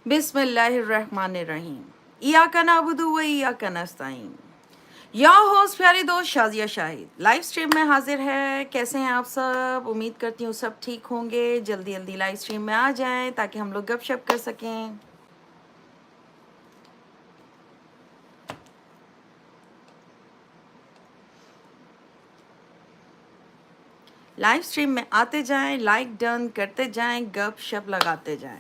बिस्मिल्लाहिर्रहमानिर्रहीम। इय्याका नअबुदु व इय्याका नस्तईन। Your host प्यारी दोस्त शाजिया शाहिद लाइव स्ट्रीम में हाजिर है। कैसे हैं आप सब? उम्मीद करती हूँ सब ठीक होंगे। जल्दी जल्दी लाइव स्ट्रीम में आ जाएं ताकि हम लोग गपशप कर सकें। लाइव स्ट्रीम में आते जाएं, लाइक डन करते जाएं, गपशप लगाते जाएं।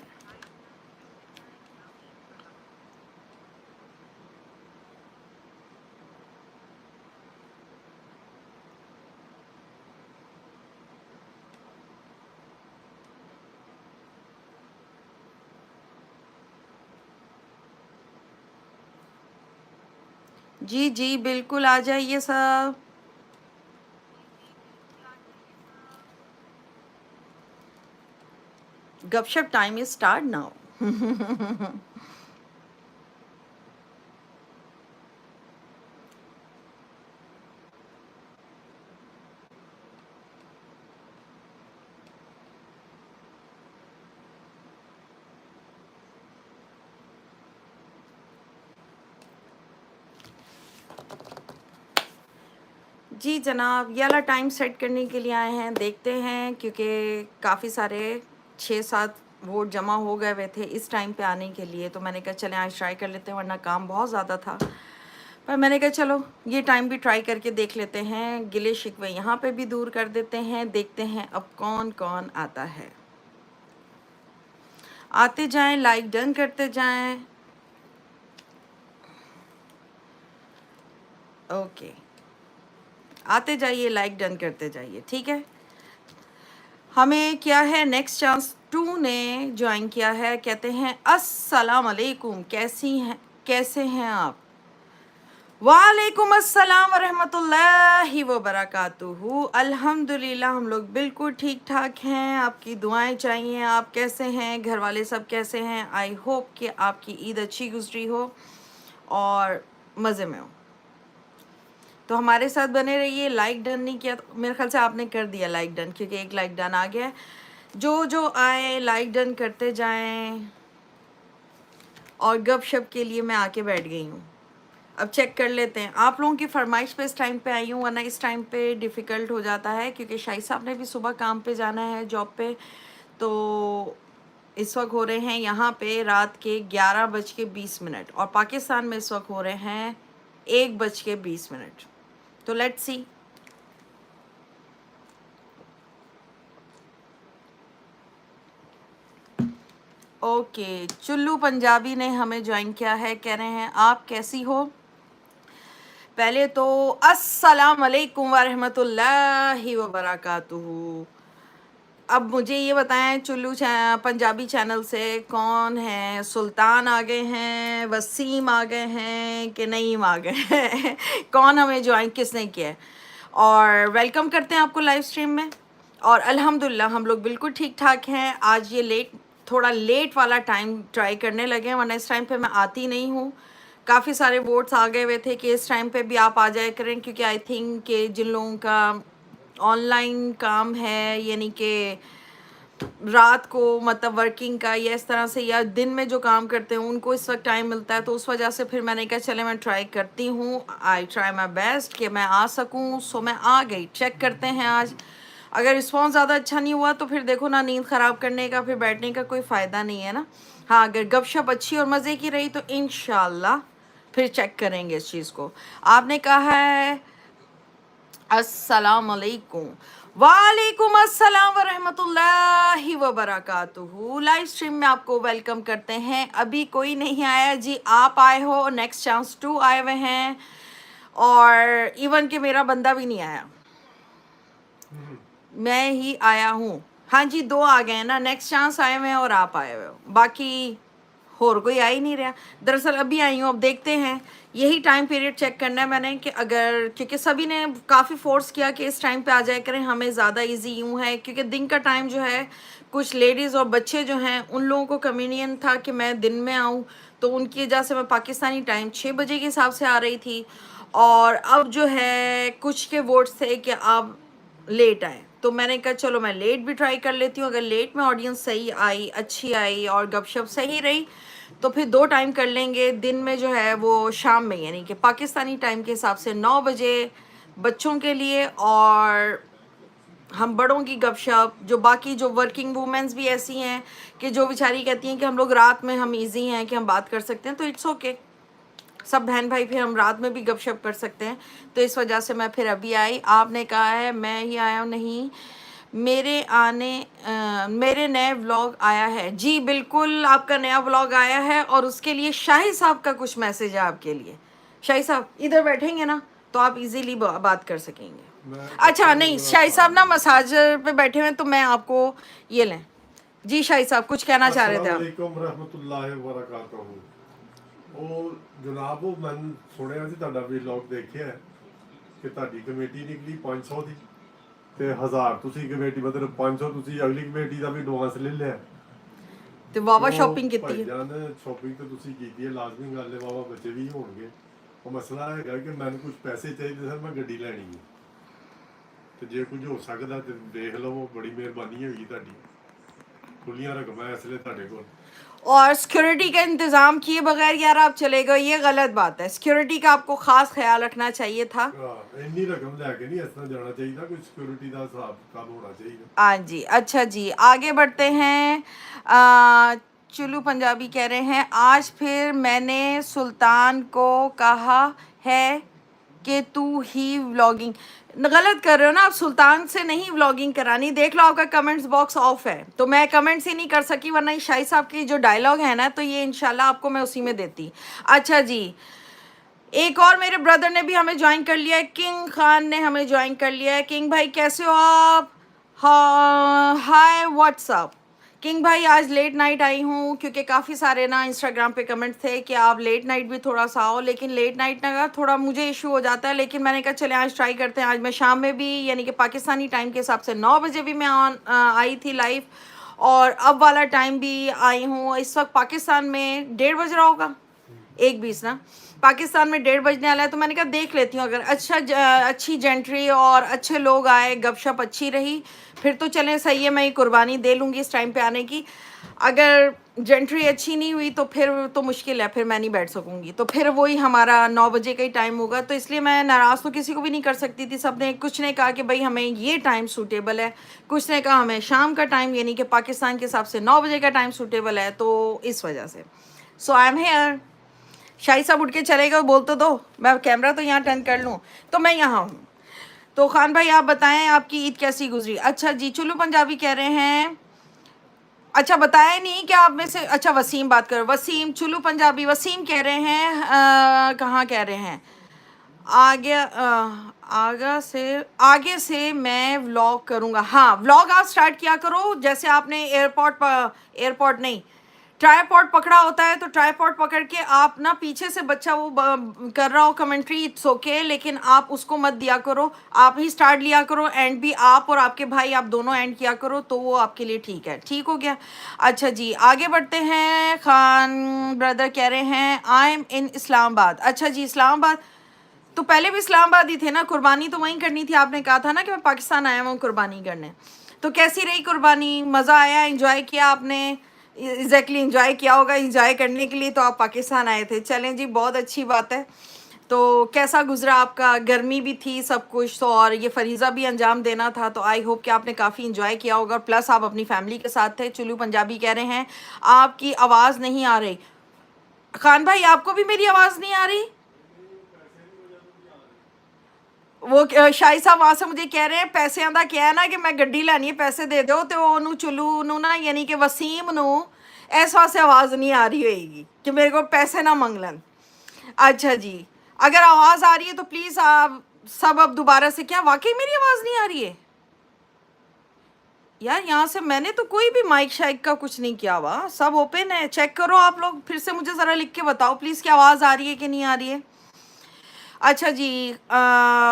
जी जी बिल्कुल आ जाइए सब। गपशप टाइम इज स्टार्ट नाउ। जी जनाब, ये वाला टाइम सेट करने के लिए आए हैं। देखते हैं क्योंकि काफ़ी सारे 6-7 वोट जमा हो गए हुए थे इस टाइम पे आने के लिए, तो मैंने कहा चलें आज ट्राई कर लेते हैं, वरना काम बहुत ज़्यादा था। पर मैंने कहा चलो ये टाइम भी ट्राई करके देख लेते हैं। गिले शिकवे यहाँ पे भी दूर कर देते हैं। देखते हैं अब कौन कौन आता है। आते जाएं, लाइक डन करते जाएं। ओके, आते जाइए, लाइक डन करते जाइए, ठीक है। हमें क्या है, नेक्स्ट चांस 2 ने ज्वाइन किया है। कहते हैं अस्सलाम वालेकुम, कैसी हैं, कैसे हैं आप? वालेकुम अस्सलाम वरहमतुल्लाहि वबरकातुहू। अल्हम्दुलिल्लाह हम लोग बिल्कुल ठीक ठाक हैं। आपकी दुआएं चाहिए। आप कैसे हैं? घर वाले सब कैसे हैं? आई होप कि आपकी ईद अच्छी गुजरी हो और मज़े में हो। तो हमारे साथ बने रहिए। लाइक डन नहीं किया तो मेरे ख्याल से आपने कर दिया लाइक डन, क्योंकि एक लाइक डन आ गया है। जो जो आए लाइक डन करते जाएं। और गपशप के लिए मैं आके बैठ गई हूँ। अब चेक कर लेते हैं। आप लोगों की फरमाइश पे इस टाइम पे आई हूँ, वरना इस टाइम पे डिफ़िकल्ट हो जाता है क्योंकि शाही साहब ने भी सुबह काम पे जाना है, जॉब पे। तो इस वक्त हो रहे हैं यहाँ पे रात के 11:20 और पाकिस्तान में इस वक्त हो रहे हैं 1:20। तो लेट्स सी। ओके, चुल्लू पंजाबी ने हमें ज्वाइन किया है। कह रहे हैं आप कैसी हो? पहले तो अस्सलाम वालेकुम वरहमतुल्लाहि वबरकातुहू। अब मुझे ये बताएं, पंजाबी चैनल से कौन है? सुल्तान आ गए हैं, वसीम आ गए हैं कि नईम आ गए हैं? कौन हमें ज्वाइन किसने किया है? और वेलकम करते हैं आपको लाइव स्ट्रीम में। और अल्हम्दुलिल्लाह हम लोग बिल्कुल ठीक ठाक हैं। आज ये थोड़ा लेट वाला टाइम ट्राई करने लगे हैं, वरना इस टाइम पे मैं आती नहीं हूँ। काफ़ी सारे वोट्स आ गए हुए थे कि इस टाइम पे भी आप आ जाया करें, क्योंकि आई थिंक कि जिन लोगों का ऑनलाइन काम है, यानी कि रात को मतलब वर्किंग का, या इस तरह से, या दिन में जो काम करते हैं उनको इस वक्त टाइम मिलता है, तो उस वजह से फिर मैंने कहा चले मैं ट्राई करती हूँ। आई ट्राई माई बेस्ट कि मैं आ सकूँ। सो मैं आ गई। चेक करते हैं आज। अगर रिस्पॉन्स ज़्यादा अच्छा नहीं हुआ तो फिर देखो ना, नींद ख़राब करने का फिर बैठने का कोई फ़ायदा नहीं है ना। हाँ, अगर गपशप अच्छी और मज़े की रही तो इंशाल्लाह फिर चेक करेंगे इस चीज़ को। आपने कहा है अस्सलाम वालेकुम। वालेकुम अस्सलाम वरहमतुल्लाहि वबरकातुहू। लाइव स्ट्रीम में आपको वेलकम करते हैं। अभी कोई नहीं आया जी, आप आए हो। नेक्स्ट चांस 2 आए हुए हैं और इवन कि मेरा बंदा भी नहीं आया, मैं ही आया हूँ। हाँ जी, 2 आ गए हैं ना। नेक्स्ट चांस आए हुए हैं और आप आए हुए हो, बाकी और कोई आ ही नहीं रहा। दरअसल अभी आई हूँ। अब देखते हैं, यही टाइम पीरियड चेक करना है मैंने कि अगर, क्योंकि सभी ने काफ़ी फोर्स किया कि इस टाइम पे आ जाया करें, हमें ज़्यादा इजी यूँ है क्योंकि दिन का टाइम जो है, कुछ लेडीज़ और बच्चे जो हैं उन लोगों को कन्वीनियंट था कि मैं दिन में आऊँ, तो उनकी वजह से मैं पाकिस्तानी टाइम 6 बजे के हिसाब से आ रही थी। और अब जो है कुछ के वोट्स थे कि आप लेट आए, तो मैंने कहा चलो मैं लेट भी ट्राई कर लेती हूँ, अगर लेट में ऑडियंस सही आई, अच्छी आई और गपशप सही रही तो फिर 2 टाइम कर लेंगे। दिन में जो है वो शाम में, यानी कि पाकिस्तानी टाइम के हिसाब से 9 बजे बच्चों के लिए, और हम बड़ों की गपशप, जो बाकी जो वर्किंग वूमेंस भी ऐसी हैं कि जो बेचारी कहती हैं कि हम लोग रात में हम इजी हैं कि हम बात कर सकते हैं, तो इट्स ओके, सब बहन भाई फिर हम रात में भी गपशप कर सकते हैं। तो इस वजह से मैं फिर अभी आई। आपने कहा है मैं ही आया हूँ, नहीं मेरे नए व्लॉग आया है। जी बिल्कुल, आपका नया व्लॉग आया है और उसके लिए शाही साहब का कुछ मैसेज है आपके लिए। शाही साहब इधर बैठेंगे ना तो आप इजीली बात कर सकेंगे। अच्छा नहीं, शाही साहब ना मसाजर पे बैठे हुए, तो मैं आपको ये लें। जी शाही साहब कुछ कहना चाह रहे थे आप। अस्सलामुअलैकुम रहमतुल्लाहि व बरकातहू। ਉਹ ਜਨਾਬ ਉਹ ਮੈਂ ਸੁਣਿਆ ਸੀ ਤੁਹਾਡਾ ਵਲੌਗ ਦੇਖਿਆ ਕਿ ਤੁਹਾਡੀ ਕਮੇਟੀ ਨਿਕਲੀ 500 ਦੀ ਤੇ 1000 ਤੁਸੀਂ ਕਮੇਟੀ, ਮਤਲਬ 500 ਤੁਸੀਂ ਅਗਲੀ ਕਮੇਟੀ ਦਾ ਵੀ ਐਡਵਾਂਸ ਲੈ ਲਿਆ ਤੇ ਵਾਵਾ ਸ਼ਾਪਿੰਗ ਕੀਤੀ ਹੈ। ਜਾਨ ਸ਼ਾਪਿੰਗ ਤਾਂ ਤੁਸੀਂ ਕੀਤੀ ਹੈ, ਲਾਜ਼ਮੀ ਗੱਲ ਹੈ, ਵਾਵਾ ਬੱਚੇ ਵੀ ਹੋਣਗੇ। ਉਹ ਮਸਲਾ ਹੈਗਾ ਕਿ ਮੈਨੂੰ ਕੁਝ ਪੈਸੇ ਚਾਹੀਦੇ ਸਰ, ਮੈਂ ਗੱਡੀ ਲੈਣੀ ਹੈ ਤੇ ਜੇ ਕੁਝ ਹੋ ਸਕਦਾ ਤੇ ਦੇਖ ਲਵੋ, ਬੜੀ ਮਿਹਰਬਾਨੀ ਹੋਈ ਤੁਹਾਡੀ। खुलियां रकम है इसलिए ਤੁਹਾਡੇ ਕੋਲ। और सिक्योरिटी का इंतजाम किए बगैर यार आप चले गए, ये गलत बात है। सिक्योरिटी का आपको खास ख्याल रखना चाहिए था। इतनी रकम लेके नहीं इस तरह जाना चाहिए था, कुछ सिक्योरिटी का हिसाब किताब होना चाहिए। हाँ जी, अच्छा जी आगे बढ़ते हैं। चुल्लू पंजाबी कह रहे हैं आज फिर मैंने सुल्तान को कहा है कि तू ही व्लॉगिंग, गलत कर रहे हो ना आप, सुल्तान से नहीं व्लॉगिंग करानी। देख लो आपका कमेंट्स बॉक्स ऑफ है तो मैं कमेंट्स ही नहीं कर सकी, वरना ये शाही साहब की जो डायलॉग है ना तो ये इंशाल्लाह आपको मैं उसी में देती। अच्छा जी, एक और मेरे ब्रदर ने भी हमें ज्वाइन कर लिया है, किंग खान ने हमें ज्वाइन कर लिया है। किंग भाई कैसे हो आप? हाँ हाय व्हाट्सअप। किंग भाई आज लेट नाइट आई हूँ क्योंकि काफ़ी सारे ना इंस्टाग्राम पे कमेंट थे कि आप लेट नाइट भी थोड़ा सा आओ, लेकिन लेट नाइट ना थोड़ा मुझे इशू हो जाता है, लेकिन मैंने कहा चले आज ट्राई करते हैं। आज मैं शाम में भी, यानी कि पाकिस्तानी टाइम के हिसाब से 9 बजे भी मैं आई थी लाइव, और अब वाला टाइम भी आई हूँ। इस वक्त पाकिस्तान में 1:30 बज रहा होगा, 1:20 ना, पाकिस्तान में 1:30 बजने वाला है। तो मैंने कहा देख लेती हूँ, अगर अच्छी जेंट्री और अच्छे लोग आए, गपशप अच्छी रही, फिर तो चलें सही है, मैं ये कुर्बानी दे लूँगी इस टाइम पे आने की। अगर जेंट्री अच्छी नहीं हुई तो फिर तो मुश्किल है, फिर मैं नहीं बैठ सकूँगी, तो फिर वही हमारा 9 बजे का ही टाइम होगा। तो इसलिए मैं नाराज़ तो किसी को भी नहीं कर सकती थी। सब ने, कुछ ने कहा कि भाई हमें ये टाइम सूटेबल है, कुछ ने कहा हमें शाम का टाइम, यानी कि पाकिस्तान के हिसाब से 9 बजे का टाइम सूटेबल है, तो इस वजह से सो आई एम हेयर। शाही साहब उठ के चले गए, बोल तो दो, मैं कैमरा तो यहाँ टर्न कर लूँ, तो मैं यहाँ हूँ। तो खान भाई आप बताएं आपकी ईद कैसी गुजरी? अच्छा जी, चुल्लू पंजाबी कह रहे हैं, अच्छा बताया नहीं कि आप में से, अच्छा वसीम बात करो, वसीम चुल्लू पंजाबी वसीम कह रहे हैं कहाँ कह रहे हैं आगे से मैं व्लॉग करूँगा। हाँ व्लॉग आप स्टार्ट किया करो, जैसे आपने एयरपोर्ट नहीं, ट्राईपॉड पकड़ा होता है, तो ट्राईपॉड पकड़ के आप ना पीछे से बच्चा वो कर रहा हो कमेंट्री, इट्स ओके, लेकिन आप उसको मत दिया करो, आप ही स्टार्ट लिया करो, एंड भी आप और आपके भाई आप दोनों एंड किया करो, तो वो आपके लिए ठीक है। ठीक हो गया? अच्छा जी आगे बढ़ते हैं। खान ब्रदर कह रहे हैं आई एम इन इस्लामाबाद। अच्छा जी इस्लामाबाद, तो पहले भी इस्लामाबाद ही थे ना, कुर्बानी तो वहीं करनी थी। आपने कहा था ना कि मैं पाकिस्तान आया हूँ कुर्बानी करने, तो कैसी रही कुर्बानी? मज़ा आया? इंजॉय किया आपने? एग्जैक्टली इंजॉय किया होगा, इंजॉय करने के लिए तो आप पाकिस्तान आए थे। चलें जी बहुत अच्छी बात है। तो कैसा गुजरा आपका? गर्मी भी थी सब कुछ तो, और ये फरीज़ा भी अंजाम देना था, तो आई होप कि आपने काफ़ी इंजॉय किया होगा, प्लस आप अपनी फैमिली के साथ थे। चुल्लू पंजाबी कह रहे हैं आपकी आवाज़ नहीं आ रही। खान भाई आपको भी मेरी आवाज़ नहीं आ रही? वो शाही साहब वहाँ से मुझे कह रहे हैं पैसों का क्या है ना कि मैं गड्डी लैनी है, पैसे दे दो, तो उन्होंने चुल्लू नू ना, यानी कि वसीम नू इस वास्ते आवाज़ नहीं आ रही होएगी कि मेरे को पैसे ना मंग लें। अच्छा जी, अगर आवाज़ आ रही है तो प्लीज़ आप सब अब दोबारा से, क्या वाकई मेरी आवाज़ नहीं आ रही है यार? यहाँ से मैंने तो कोई भी माइक शाइक का कुछ नहीं किया हुआ, सब ओपन है, चेक करो आप लोग, फिर से मुझे ज़रा लिख के बताओ प्लीज़ कि आवाज़ आ रही है कि नहीं आ रही है। अच्छा जी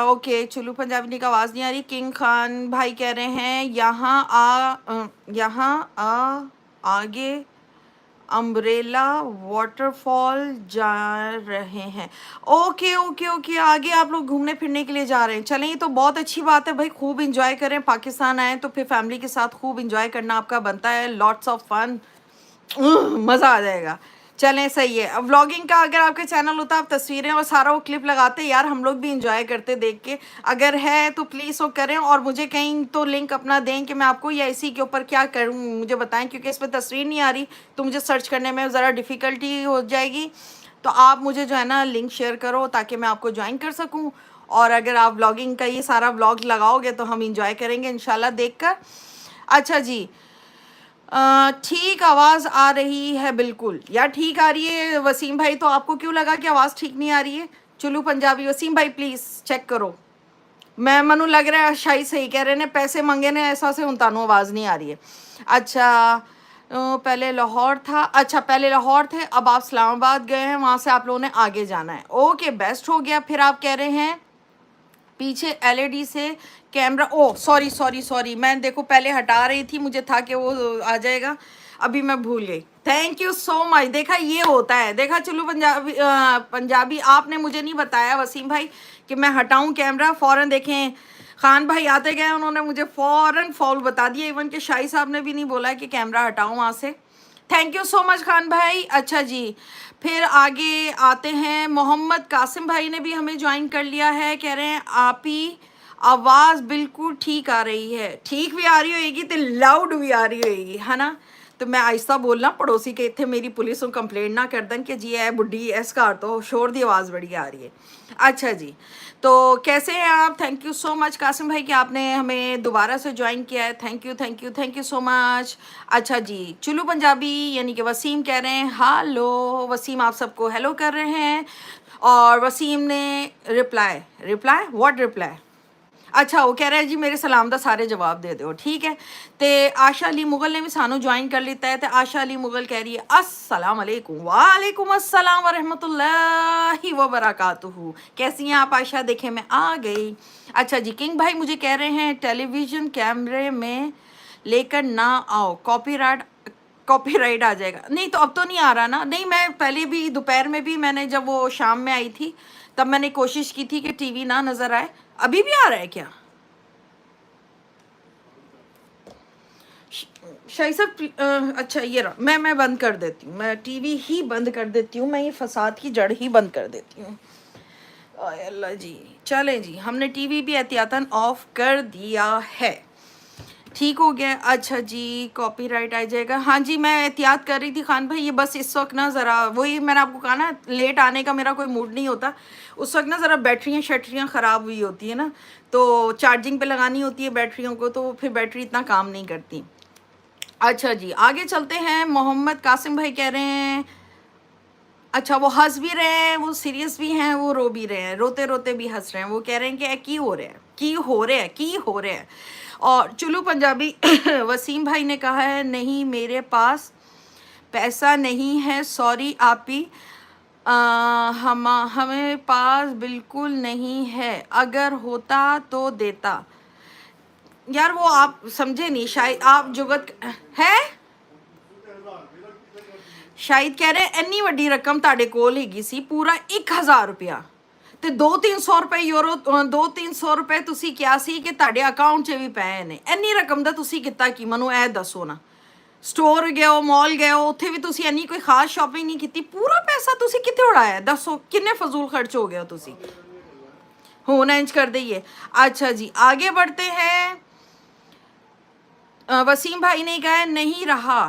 ओके, चुल्लू पंजाबी का आवाज़ नहीं आ रही। किंग खान भाई कह रहे हैं यहाँ आगे अम्ब्रेला वाटरफॉल जा रहे हैं। ओके ओके ओके, आगे आप लोग घूमने फिरने के लिए जा रहे हैं। चलें, ये तो बहुत अच्छी बात है भाई, खूब इंजॉय करें। पाकिस्तान आए तो फिर फैमिली के साथ खूब इंजॉय करना आपका बनता है। लॉट्स ऑफ फन, मज़ा आ जाएगा। चलें, सही है। अब व्लॉगिंग का अगर आपके चैनल होता, आप तस्वीरें और सारा वो क्लिप लगाते यार, हम लोग भी इंजॉय करते देख के। अगर है तो प्लीज़ वो करें, और मुझे कहीं तो लिंक अपना दें कि मैं आपको, या इसी के ऊपर क्या करूं मुझे बताएं, क्योंकि इस पर तस्वीर नहीं आ रही तो मुझे सर्च करने में ज़रा डिफ़िकल्टी हो जाएगी। तो आप मुझे जो है ना लिंक शेयर करो ताकि मैं आपको ज्वाइन कर सकूँ। और अगर आप व्लॉगिंग का ये सारा व्लॉग लगाओगे तो हम इंजॉय करेंगे इंशाल्लाह देखकर। अच्छा जी, ठीक आवाज़ आ रही है बिल्कुल यार, ठीक आ रही है वसीम भाई। तो आपको क्यों लगा कि आवाज़ ठीक नहीं आ रही है? चुल्लू पंजाबी वसीम भाई प्लीज़ चेक करो। मैं मनु लग रहा है शाही सही कह रहे ने, पैसे मंगे ने ऐसा से उन तानू आवाज़ नहीं आ रही है। अच्छा, पहले लाहौर था। अच्छा, पहले लाहौर थे, अब आप इस्लामाबाद गए हैं, वहाँ से आप लोगों ने आगे जाना है। ओके, बेस्ट हो गया। फिर आप कह रहे हैं पीछे एलईडी से कैमरा, ओ सॉरी सॉरी सॉरी, मैं देखो पहले हटा रही थी, मुझे था कि वो आ जाएगा, अभी मैं भूल गई। Thank you so much. देखा, ये होता है। देखा चलो पंजाबी, पंजाबी आपने मुझे नहीं बताया वसीम भाई कि मैं हटाऊं कैमरा, फ़ौरन देखें खान भाई आते गए, उन्होंने मुझे फ़ौरन फॉल बता दिया। इवन के शाही साहब ने भी नहीं बोला कि कैमरा हटाऊं वहाँ से। Thank you so much Khan भाई। अच्छा जी, फिर आगे आते हैं। मोहम्मद कासिम भाई ने भी हमें ज्वाइन कर लिया है, कह रहे हैं आप ही आवाज़ बिल्कुल ठीक आ रही है। ठीक भी आ रही होएगी तो लाउड भी आ रही होएगी, है ना? तो मैं आहिस्ता बोलना, पड़ोसी के इतने मेरी पुलिस को कंप्लेंट ना कर दें कि जी है बुढ़ी इस घर तो शोर दी आवाज़ बड़ी आ रही है। अच्छा जी, तो कैसे हैं आप? Thank you so much Qasim भाई कि आपने हमें दोबारा से ज्वाइन किया है। Thank you thank you thank you so much. अच्छा जी, चुल्लू पंजाबी यानी कि वसीम कह रहे हैं हालो। वसीम आप सबको हेलो कर रहे हैं, और वसीम ने रिप्लाई, रिप्लाई व्हाट रिप्लाई, अच्छा वो कह रहा है जी मेरे सलाम दा सारे जवाब दे दो, ठीक है। तो आशा अली मुगल ने भी सानू ज्वाइन कर लिता है। तो आशा अली मुगल कह रही है अस्सलाम वालेकुम। वालेकुम अस्सलाम व रहमतुल्लाहि व बरकातुहू। कैसी हैं आप आशा? देखें मैं आ गई। अच्छा जी, किंग भाई मुझे कह रहे हैं टेलीविज़न कैमरे में लेकर ना आओ, कॉपीराइट आ जाएगा। नहीं तो अब तो नहीं आ रहा ना? नहीं, मैं पहले भी दोपहर में भी मैंने जब वो शाम में आई थी तब मैंने कोशिश की थी कि टीवी ना नज़र आए। अभी भी आ रहा है क्या? शाही साहब, अच्छा ये रहा, मैं बंद कर देती हूँ, मैं टीवी ही बंद कर देती हूँ, मैं ये फसाद की जड़ ही बंद कर देती हूँ। अल्लाह जी, चलें जी, हमने टीवी भी एहतियातन ऑफ कर दिया है, ठीक हो गया। अच्छा जी, कॉपीराइट आ जाएगा। हाँ जी, मैं एहतियात कर रही थी खान भाई, ये बस इस वक्त ना ज़रा वही मैंने आपको कहा ना, लेट आने का मेरा कोई मूड नहीं होता। उस वक्त ना ज़रा बैटरियाँ शैटरियाँ ख़राब हुई होती है ना, तो चार्जिंग पे लगानी होती है बैटरियों को, तो फिर बैटरी इतना काम नहीं करती। अच्छा जी, आगे चलते हैं। मोहम्मद कासिम भाई कह रहे हैं, अच्छा वो हंस भी रहे हैं, वो सीरियस भी हैं, वो रो भी रहे हैं, रोते रोते भी हंस रहे हैं। वो कह रहे हैं कि की हो रहा है, की हो रहा है, की हो रहा है। और चुल्लू पंजाबी वसीम भाई ने कहा है नहीं मेरे पास पैसा नहीं है, सॉरी आपी, हमें पास बिल्कुल नहीं है, अगर होता तो देता। यार वो आप समझे नहीं शायद, आप जुगत है। शायद कह रहे ਇੰਨੀ ਵੱਡੀ ਰਕਮ ਤੁਹਾਡੇ ਕੋਲ ਹੈਗੀ ਸੀ, ਪੂਰਾ 1000 ਰੁਪਇਆ ਤੇ 2-300 ਰੁਪਏ ਯੂਰੋ, 2-300 ਰੁਪਏ ਤੁਸੀਂ ਕਿਹਾ ਸੀ ਕਿ ਤੁਹਾਡੇ ਅਕਾਊਂਟ 'ਚ ਵੀ ਪਏ ਨੇ। ਇੰਨੀ ਰਕਮ ਦਾ ਤੁਸੀਂ ਕੀਤਾ ਕੀ? ਮੈਨੂੰ ਇਹ ਦੱਸੋ ਨਾ। ਸਟੋਰ ਗਏ ਹੋ, ਮਾਲ ਗਏ ਹੋ, ਉੱਥੇ ਵੀ ਤੁਸੀਂ ਇੰਨੀ ਕੋਈ ਖਾਸ ਸ਼ਾਪਿੰਗ ਨਹੀਂ ਕੀਤੀ, ਪੂਰਾ ਪੈਸਾ ਤੁਸੀਂ ਕਿੱਥੇ ਉਡਾਇਆ? ਦੱਸੋ ਕਿੰਨੇ ਫਜ਼ੂਲ ਖਰਚ ਹੋ ਗਏ ਹੋ ਤੁਸੀਂ। होना इंच कर दइए। अच्छा जी, आगे बढ़ते हैं। वसीम भाई ने कहा नहीं रहा,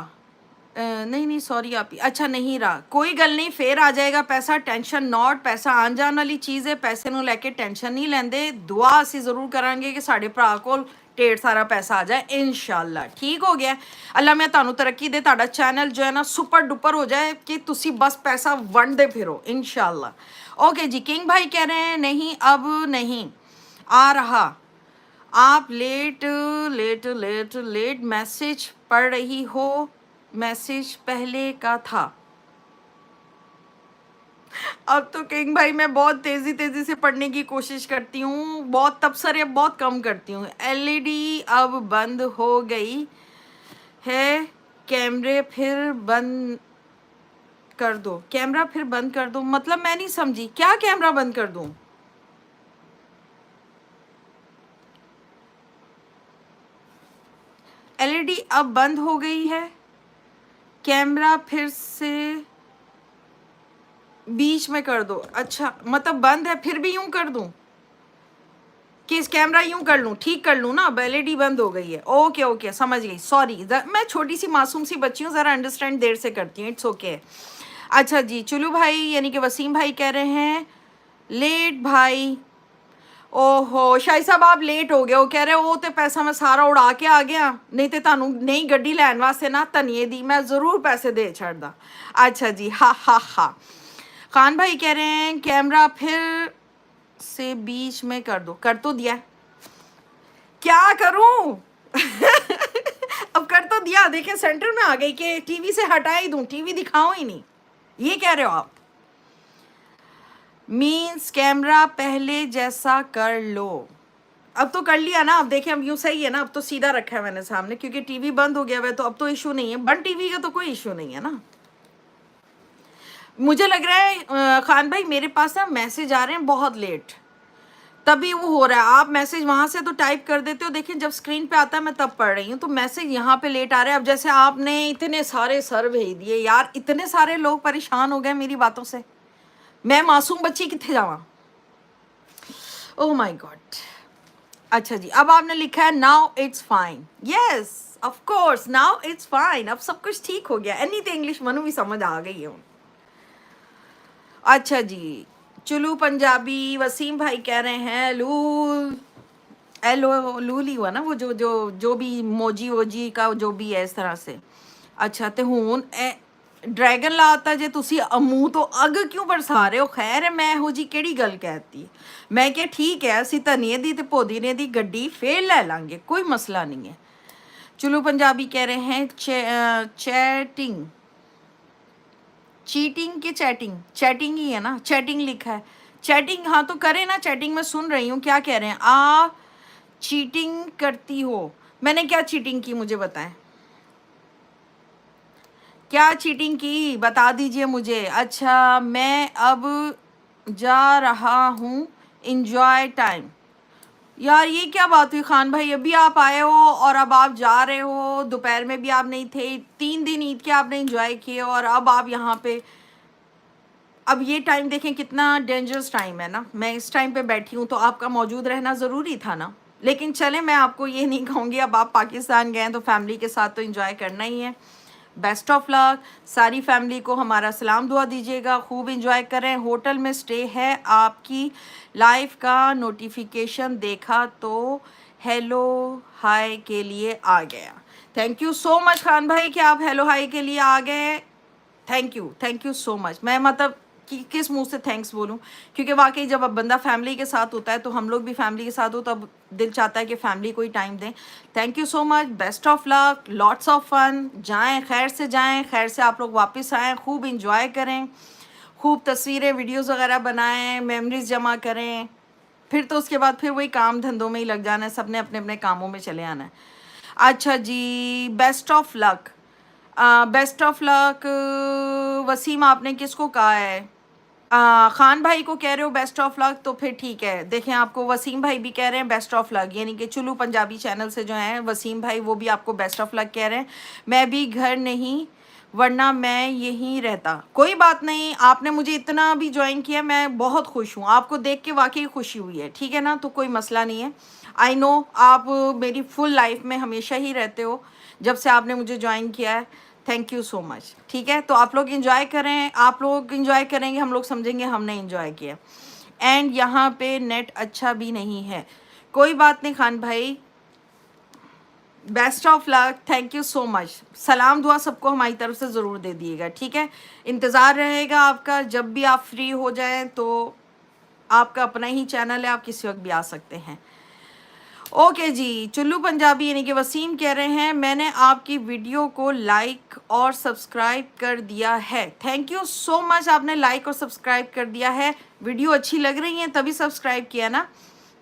नहीं नहीं सॉरी आप, अच्छा नहीं रहा, कोई गल नहीं, फिर आ जाएगा पैसा, टेंशन नॉट। पैसा आन जान वाली चीज़ है, पैसे ਨੂੰ ਲੈ ਕੇ टेंशन नहीं लेंदे। दुआ ਅਸੀਂ ਜ਼ਰੂਰ ਕਰਾਂਗੇ ਕਿ ਸਾਡੇ ਭਰਾ ਕੋਲ ਢੇਰ ਸਾਰਾ ਪੈਸਾ ਆ ਜਾਏ ਇਨਸ਼ਾਅੱਲਾ। ਠੀਕ ਹੋ ਗਿਆ। ਅੱਲਾ ਮੈਂ ਤੁਹਾਨੂੰ ਤਰੱਕੀ ਦੇ, ਤੁਹਾਡਾ ਚੈਨਲ ਜੋ ਹੈ ਨਾ ਸੁਪਰ डुपर हो जाए कि ਤੁਸੀਂ बस पैसा ਵੰਡਦੇ ਫਿਰੋ इनशाला। ओके जी, किंग भाई कह रहे हैं नहीं अब नहीं आ रहा, आप late late late late message पढ़ रही हो, मैसेज पहले का था। अब तो किंग भाई मैं बहुत तेज़ी से पढ़ने की कोशिश करती हूँ, बहुत तबसरे बहुत कम करती हूँ। एलईडी अब बंद हो गई है, कैमरे फिर बंद कर दो, कैमरा फिर बंद कर दो, मतलब मैं नहीं समझी, क्या कैमरा बंद कर दूं? एलईडी अब बंद हो गई है, कैमरा फिर से बीच में कर दो। अच्छा, मतलब बंद है फिर भी यूं कर दूं कि इस कैमरा यूं कर लूं, ठीक कर लूं ना, अब एलईडी बंद हो गई है। ओके ओके, समझ गई, सॉरी, मैं छोटी सी मासूम सी बच्ची हूँ, ज़रा अंडरस्टैंड देर से करती हूँ, इट्स ओके। अच्छा जी, चुलू भाई यानी कि वसीम भाई कह रहे हैं लेट भाई। ओहो शाही साहब आप लेट हो गए हो, कह रहे हो तो पैसा मैं सारा उड़ा के आ गया, नहीं तो तानू नई गड्डी लैन वास्ते ना धनिए दी मैं ज़रूर पैसे दे छड़दा। अच्छा जी, हा हा हा। खान भाई कह रहे हैं कैमरा फिर से बीच में कर दो, कर तो दिया, क्या करूं? अब कर तो दिया, देखें सेंटर में आ गई कि टीवी से हटा ही दूं, टीवी दिखाऊं ही नहीं, ये कह रहे हो आप? मीन्स कैमरा पहले जैसा कर लो। अब तो कर लिया ना, अब देखें, अब यूं सही है ना, अब तो सीधा रखा है मैंने सामने, क्योंकि टीवी बंद हो गया है, तो अब तो इशू नहीं है, बंद टीवी का तो कोई इशू नहीं है ना। मुझे लग रहा है खान भाई मेरे पास ना मैसेज आ रहे हैं बहुत लेट, तभी वो हो रहा है। आप मैसेज वहां से तो टाइप कर देते हो, देखिए जब स्क्रीन पे आता है मैं तब पढ़ रही हूँ, तो मैसेज यहाँ पे लेट आ रहा है। अब जैसे आपने इतने सारे सर भेज दिए यार, इतने सारे लोग परेशान हो गए मेरी बातों से, मैं मासूम बच्ची कितने जावा। Oh my God. अच्छा जी, अब आपने लिखा है now it's fine, yes of course now it's fine, अब सब कुछ ठीक हो गया, एनीथिंग इंग्लिश मनु भी समझ आ गई है। अच्छा जी, चुलू पंजाबी वसीम भाई कह रहे हैं लूल, एलो लूल ही हुआ ना वो, जो जो जो भी मोजी वोजी का जो भी है इस तरह से। अच्छा तो हुन ड्रैगन लाता जे तुसी मूँह तो अग क्यों बरसा रहे हो? खैर है, मैं हो जी केड़ी गल कहती, मैं क्या ठीक है असी धनिए दी ते पुदीने दी गड्डी फेर लै लांगे, कोई मसला नहीं है। चुलू पंजाबी कह रहे हैं चैटिंग, चीटिंग की चैटिंग, चैटिंग ही है ना, चैटिंग लिखा है, चैटिंग, हाँ तो करें ना चैटिंग, मैं सुन रही हूँ क्या कह रहे हैं। आप चीटिंग करती हो? मैंने क्या चीटिंग की मुझे बताएं, क्या चीटिंग की बता दीजिए मुझे। अच्छा, मैं अब जा रहा हूँ, इंजॉय टाइम। यार ये क्या बात हुई खान भाई, अभी आप आए हो और अब आप जा रहे हो, दोपहर में भी आप नहीं थे, 3 दिन ईद के आपने इंजॉय किए और अब आप यहाँ पे। अब ये टाइम देखें कितना डेंजरस टाइम है ना, मैं इस टाइम पे बैठी हूँ तो आपका मौजूद रहना ज़रूरी था ना। लेकिन चले, मैं आपको ये नहीं कहूँगी, अब आप पाकिस्तान गए हैं तो फैमिली के साथ तो इंजॉय करना ही है। बेस्ट ऑफ लक, सारी फैमिली को हमारा सलाम दुआ दीजिएगा, खूब इंजॉय करें। होटल में स्टे है, आपकी लाइफ का नोटिफिकेशन देखा तो हेलो हाय के लिए आ गया। Thank you so much Khan भाई कि आप हेलो हाय के लिए आ गए, थैंक यू सो मच। मैं मतलब कि किस मुंह से थैंक्स बोलूं, क्योंकि वाकई जब अब बंदा फैमिली के साथ होता है तो हम लोग भी फैमिली के साथ हो, तब दिल चाहता है कि फैमिली को ही टाइम दें। Thank you so much, best of luck, lots of fun, जाएं खैर से, जाएं खैर से आप लोग वापस आएँ, खूब इंजॉय करें, खूब तस्वीरें वीडियोज़ वगैरह बनाएँ, मेमोरीज जमा करें, फिर तो उसके बाद फिर वही काम धंधों में ही लग जाना है, सब ने अपने अपने कामों में चले आना है। अच्छा जी, best of luck, best of luck. Wasim आपने किसको कहा है? खान भाई को कह रहे हो बेस्ट ऑफ लक, तो फिर ठीक है। देखें, आपको वसीम भाई भी कह रहे हैं बेस्ट ऑफ लक, यानी कि चुलू पंजाबी चैनल से जो हैं वसीम भाई, वो भी आपको बेस्ट ऑफ लक कह रहे हैं। मैं भी घर नहीं, वरना मैं यहीं रहता। कोई बात नहीं, आपने मुझे इतना भी ज्वाइन किया, मैं बहुत खुश हूँ, आपको देख के वाकई खुशी हुई है, ठीक है ना, तो कोई मसला नहीं है। आई नो आप मेरी फुल लाइफ में हमेशा ही रहते हो, जब से आपने मुझे ज्वाइन किया है। थैंक यू सो मच, ठीक है। तो आप लोग इंजॉय करें, आप लोग इंजॉय करेंगे, हम लोग समझेंगे हमने इंजॉय किया। एंड यहाँ पे नेट अच्छा भी नहीं है, कोई बात नहीं खान भाई, best of luck, thank you so much. सलाम दुआ सबको हमारी तरफ से ज़रूर दे दिएगा, ठीक है। इंतज़ार रहेगा आपका, जब भी आप फ्री हो जाएं तो आपका अपना ही चैनल है, आप किसी वक्त भी आ सकते हैं। ओके जी, चुल्लू पंजाबी यानी कि वसीम कह रहे हैं मैंने आपकी वीडियो को लाइक और सब्सक्राइब कर दिया है। थैंक यू सो मच, आपने लाइक और सब्सक्राइब कर दिया है। वीडियो अच्छी लग रही है तभी सब्सक्राइब किया ना,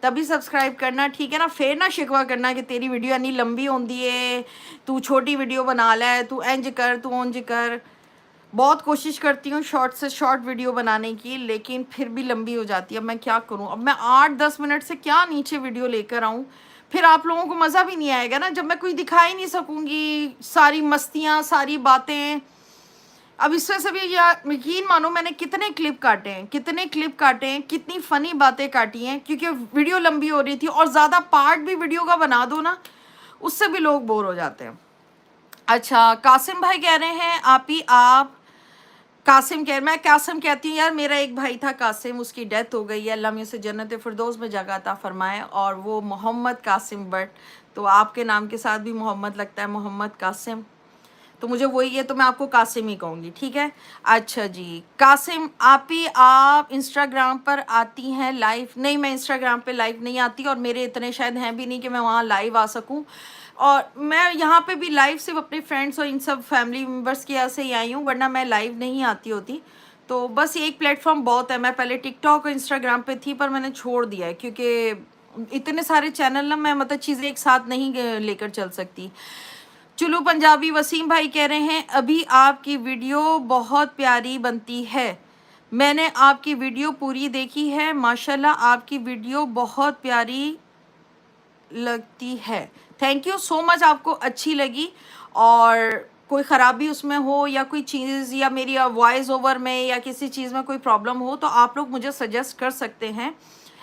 तभी सब्सक्राइब करना, ठीक है ना। फिर ना शिकवा करना कि तेरी वीडियो इतनी लंबी होती है, तू छोटी वीडियो बना लै, तू इंज कर, तू उंज कर। बहुत कोशिश करती हूँ शॉर्ट से शॉर्ट वीडियो बनाने की, लेकिन फिर भी लंबी हो जाती है। अब मैं क्या करूँ, अब मैं 8-10 मिनट से क्या नीचे वीडियो लेकर आऊँ, फिर आप लोगों को मज़ा भी नहीं आएगा ना, जब मैं कुछ दिखा ही नहीं सकूँगी, सारी मस्तियाँ, सारी बातें। अब इसमें से भी यकीन मानो मैंने कितने क्लिप काटे हैं, कितने क्लिप काटे हैं, कितनी फ़नी बातें काटी हैं, क्योंकि वीडियो लंबी हो रही थी। और ज़्यादा पार्ट भी वीडियो का बना दो ना, उससे भी लोग बोर हो जाते हैं। अच्छा, कासिम भाई कह रहे हैं आप कासिम मैं कासिम कहती हूँ यार, मेरा एक भाई था कासिम, उसकी डेथ हो गई है, अल्लाह में उसे जन्नत फिरदौस में जगह अता फरमाए। और वो मोहम्मद कासिम बट, तो आपके नाम के साथ भी मोहम्मद लगता है, मोहम्मद कासिम, तो मुझे वही है, तो मैं आपको कासिम ही कहूँगी, ठीक है। अच्छा जी कासिम, आप इंस्टाग्राम पर आती हैं लाइव? नहीं, मैं इंस्टाग्राम पे लाइव नहीं आती, और मेरे इतने शायद हैं भी नहीं कि मैं वहाँ लाइव आ सकूँ। और मैं यहाँ पे भी लाइव सिर्फ अपने फ्रेंड्स और इन सब फैमिली मेम्बर्स की वजह से ही आई हूँ, वरना मैं लाइव नहीं आती होती। तो बस ये एक प्लेटफॉर्म बहुत है। मैं पहले टिकटॉक और इंस्टाग्राम पे थी, पर मैंने छोड़ दिया है, क्योंकि इतने सारे चैनल ना, मैं मतलब चीज़ें एक साथ नहीं लेकर चल सकती। चुलू पंजाबी वसीम भाई कह रहे हैं अभी आपकी वीडियो बहुत प्यारी बनती है, मैंने आपकी वीडियो पूरी देखी है, माशाल्लाह आपकी वीडियो बहुत प्यारी लगती है। थैंक यू सो मच, आपको अच्छी लगी। और कोई ख़राबी उसमें हो या कोई चीज़, या मेरी वॉइस ओवर में या किसी चीज़ में कोई प्रॉब्लम हो, तो आप लोग मुझे सजेस्ट कर सकते हैं,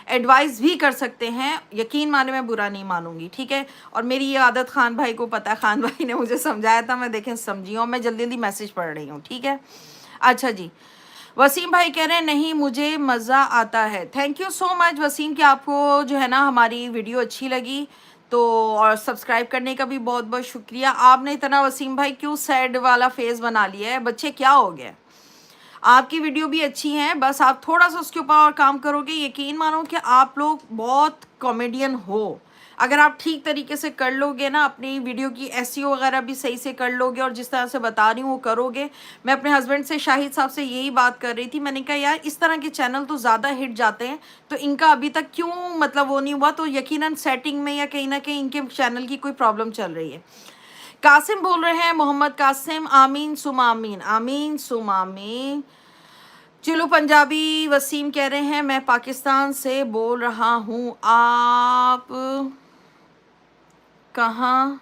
एडवाइस भी कर सकते हैं। यकीन माने मैं बुरा नहीं मानूंगी, ठीक है। और मेरी ये आदत खान भाई को पता है, खान भाई ने मुझे समझाया था, मैं देखें समझी हूँ, मैं जल्दी जल्दी मैसेज पढ़ रही हूँ, ठीक है। अच्छा जी, वसीम भाई कह रहे हैं नहीं मुझे मज़ा आता है। Thank you so much Waseem, कि आपको जो है ना हमारी वीडियो अच्छी लगी, तो और सब्सक्राइब करने का भी बहुत बहुत शुक्रिया। आपने इतना वसीम भाई क्यों सैड वाला फेस बना लिया है, बच्चे क्या हो गया? आपकी वीडियो भी अच्छी है, बस आप थोड़ा सा उसके ऊपर और काम करोगे, यकीन मानो कि आप लोग बहुत कॉमेडियन हो। अगर आप ठीक तरीके से कर लोगे ना, अपनी वीडियो की एसईओ वगैरह भी सही से कर लोगे, और जिस तरह से बता रही हूँ वो करोगे। मैं अपने हस्बैंड से, शाहिद साहब से यही बात कर रही थी, मैंने कहा यार इस तरह के चैनल तो ज़्यादा हिट जाते हैं, तो इनका अभी तक क्यों मतलब वो नहीं हुआ? तो यकीनन सेटिंग में या कहीं ना कहीं इनके चैनल की कोई प्रॉब्लम चल रही है। कासिम बोल रहे हैं, मोहम्मद कासिम, आमीन सुमा आमीन, आमीन सुमा आमीन। चलो पंजाबी वसीम कह रहे हैं मैं पाकिस्तान से बोल रहा हूँ, आप कहाँ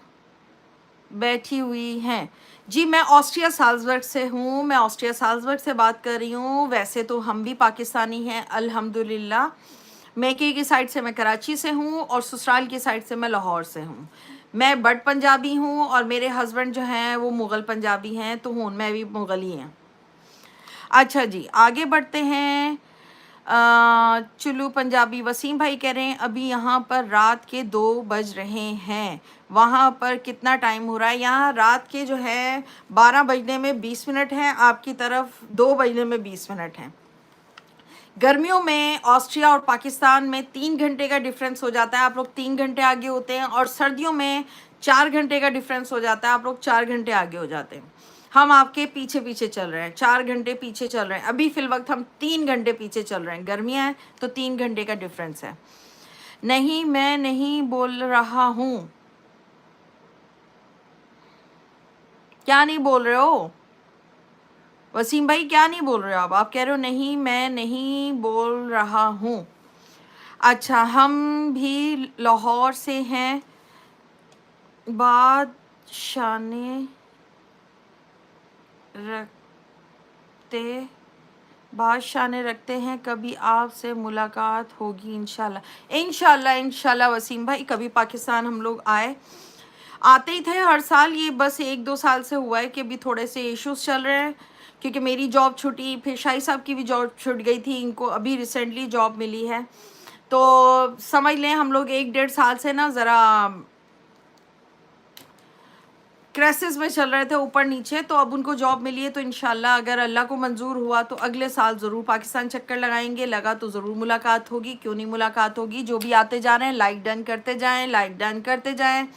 बैठी हुई हैं? जी मैं ऑस्ट्रिया साल्जबर्ग से हूँ, मैं ऑस्ट्रिया साल्जबर्ग से बात कर रही हूँ। वैसे तो हम भी पाकिस्तानी हैं अल्हम्दुलिल्लाह। मैके की साइड से मैं कराची से हूँ, और ससुराल की साइड से मैं लाहौर से हूँ। मैं बट पंजाबी हूँ, और मेरे हस्बैंड जो हैं वो मुग़ल पंजाबी हैं, तो हूँ मैं भी मुग़ल ही हैं। अच्छा जी आगे बढ़ते हैं। चुलू पंजाबी वसीम भाई कह रहे हैं अभी यहाँ पर रात के 2 बज रहे हैं, वहाँ पर कितना टाइम हो रहा है? यहाँ रात के जो है 12 बजने में 20 मिनट हैं, आपकी तरफ 2 बजने में 20 मिनट हैं। गर्मियों में ऑस्ट्रिया और पाकिस्तान में 3 घंटे का डिफरेंस हो जाता है, आप लोग 3 घंटे आगे होते हैं। और सर्दियों में 4 घंटे का डिफरेंस हो जाता है, आप लोग 4 घंटे आगे हो जाते हैं। हम आपके पीछे पीछे चल रहे हैं, 4 घंटे पीछे चल रहे हैं। अभी फिल वक्त हम 3 घंटे पीछे चल रहे हैं, गर्मियाँ हैं तो 3 घंटे का डिफरेंस है। नहीं मैं नहीं बोल रहा हूँ। क्या नहीं बोल रहे हो वसीम भाई, क्या नहीं बोल रहे हो आप कह रहे हो नहीं मैं नहीं बोल रहा हूँ। अच्छा हम भी लाहौर से हैं, बादशाने रखते बादशाने रखते हैं, कभी आपसे मुलाकात होगी इंशाल्लाह। इंशाल्लाह इंशाल्लाह वसीम भाई, कभी पाकिस्तान हम लोग आते ही थे हर साल, ये बस 1-2 साल से हुआ है कि अभी थोड़े से इश्यूज चल रहे हैं, क्योंकि मेरी जॉब छूटी, फिर शाही साहब की भी जॉब छूट गई थी, इनको अभी रिसेंटली जॉब मिली है। तो समझ लें हम लोग 1-1.5 साल से ना ज़रा क्राइसिस में चल रहे थे, ऊपर नीचे। तो अब उनको जॉब मिली है, तो इंशाल्लाह अगर अल्लाह को मंजूर हुआ तो अगले साल ज़रूर पाकिस्तान चक्कर लगाएंगे, लगा तो ज़रूर मुलाकात होगी, क्यों नहीं मुलाकात होगी। जो भी आते जा रहे हैं लाइक डन करते जाएं, लाइक डन करते जाएं।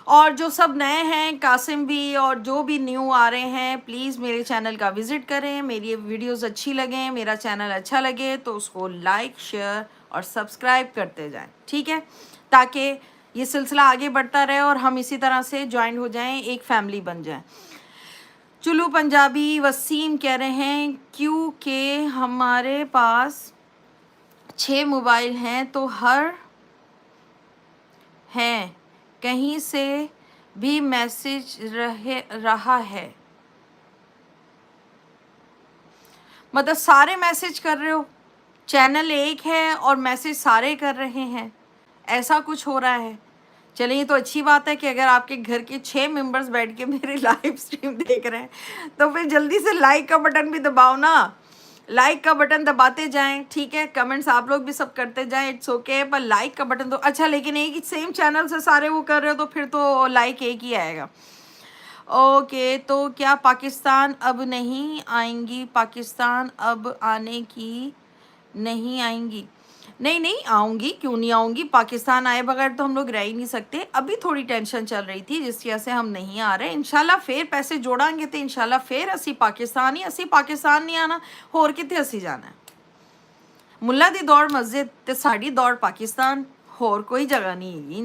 और जो सब नए हैं, कासिम भी और जो भी न्यू आ रहे हैं, प्लीज़ मेरे चैनल का विज़िट करें, मेरी वीडियोज़ अच्छी लगें, मेरा चैनल अच्छा लगे तो उसको लाइक शेयर और सब्सक्राइब करते जाएँ, ठीक है, ताकि ये सिलसिला आगे बढ़ता रहे और हम इसी तरह से ज्वाइन हो जाएं, एक फैमिली बन जाएं। चुलू पंजाबी वसीम कह रहे हैं क्योंकि हमारे पास 6 मोबाइल हैं तो हर हैं कहीं से भी मैसेज रहा है, मतलब सारे मैसेज कर रहे हो, चैनल एक है और मैसेज सारे कर रहे हैं, ऐसा कुछ हो रहा है। चलिए ये तो अच्छी बात है कि अगर आपके घर के 6 मेंबर्स बैठ के मेरी लाइव स्ट्रीम देख रहे हैं तो फिर जल्दी से लाइक का बटन भी दबाओ ना, लाइक का बटन दबाते जाएं, ठीक है। कमेंट्स आप लोग भी सब करते जाएं, इट्स ओके, पर लाइक का बटन तो अच्छा, लेकिन एक ही सेम चैनल से सारे वो कर रहे हो तो फिर तो लाइक एक ही आएगा। ओके, तो क्या पाकिस्तान अब नहीं आएंगी, पाकिस्तान अब आने की नहीं आएंगी? नहीं नहीं आऊँगी, क्यों नहीं आऊँगी, पाकिस्तान आए बगैर तो हम लोग रह ही नहीं सकते। अभी थोड़ी टेंशन चल रही थी जिस वजह से हम नहीं आ रहे। इंशाल्लाह फिर पैसे जोड़ांगे तो इंशाल्लाह फिर असी पाकिस्तान नहीं आना, होर कितने असी जाना है। मुल्ला दी दौड़ मस्जिद ते साड़ी दौड़ पाकिस्तान, होर कोई जगह नहीं है।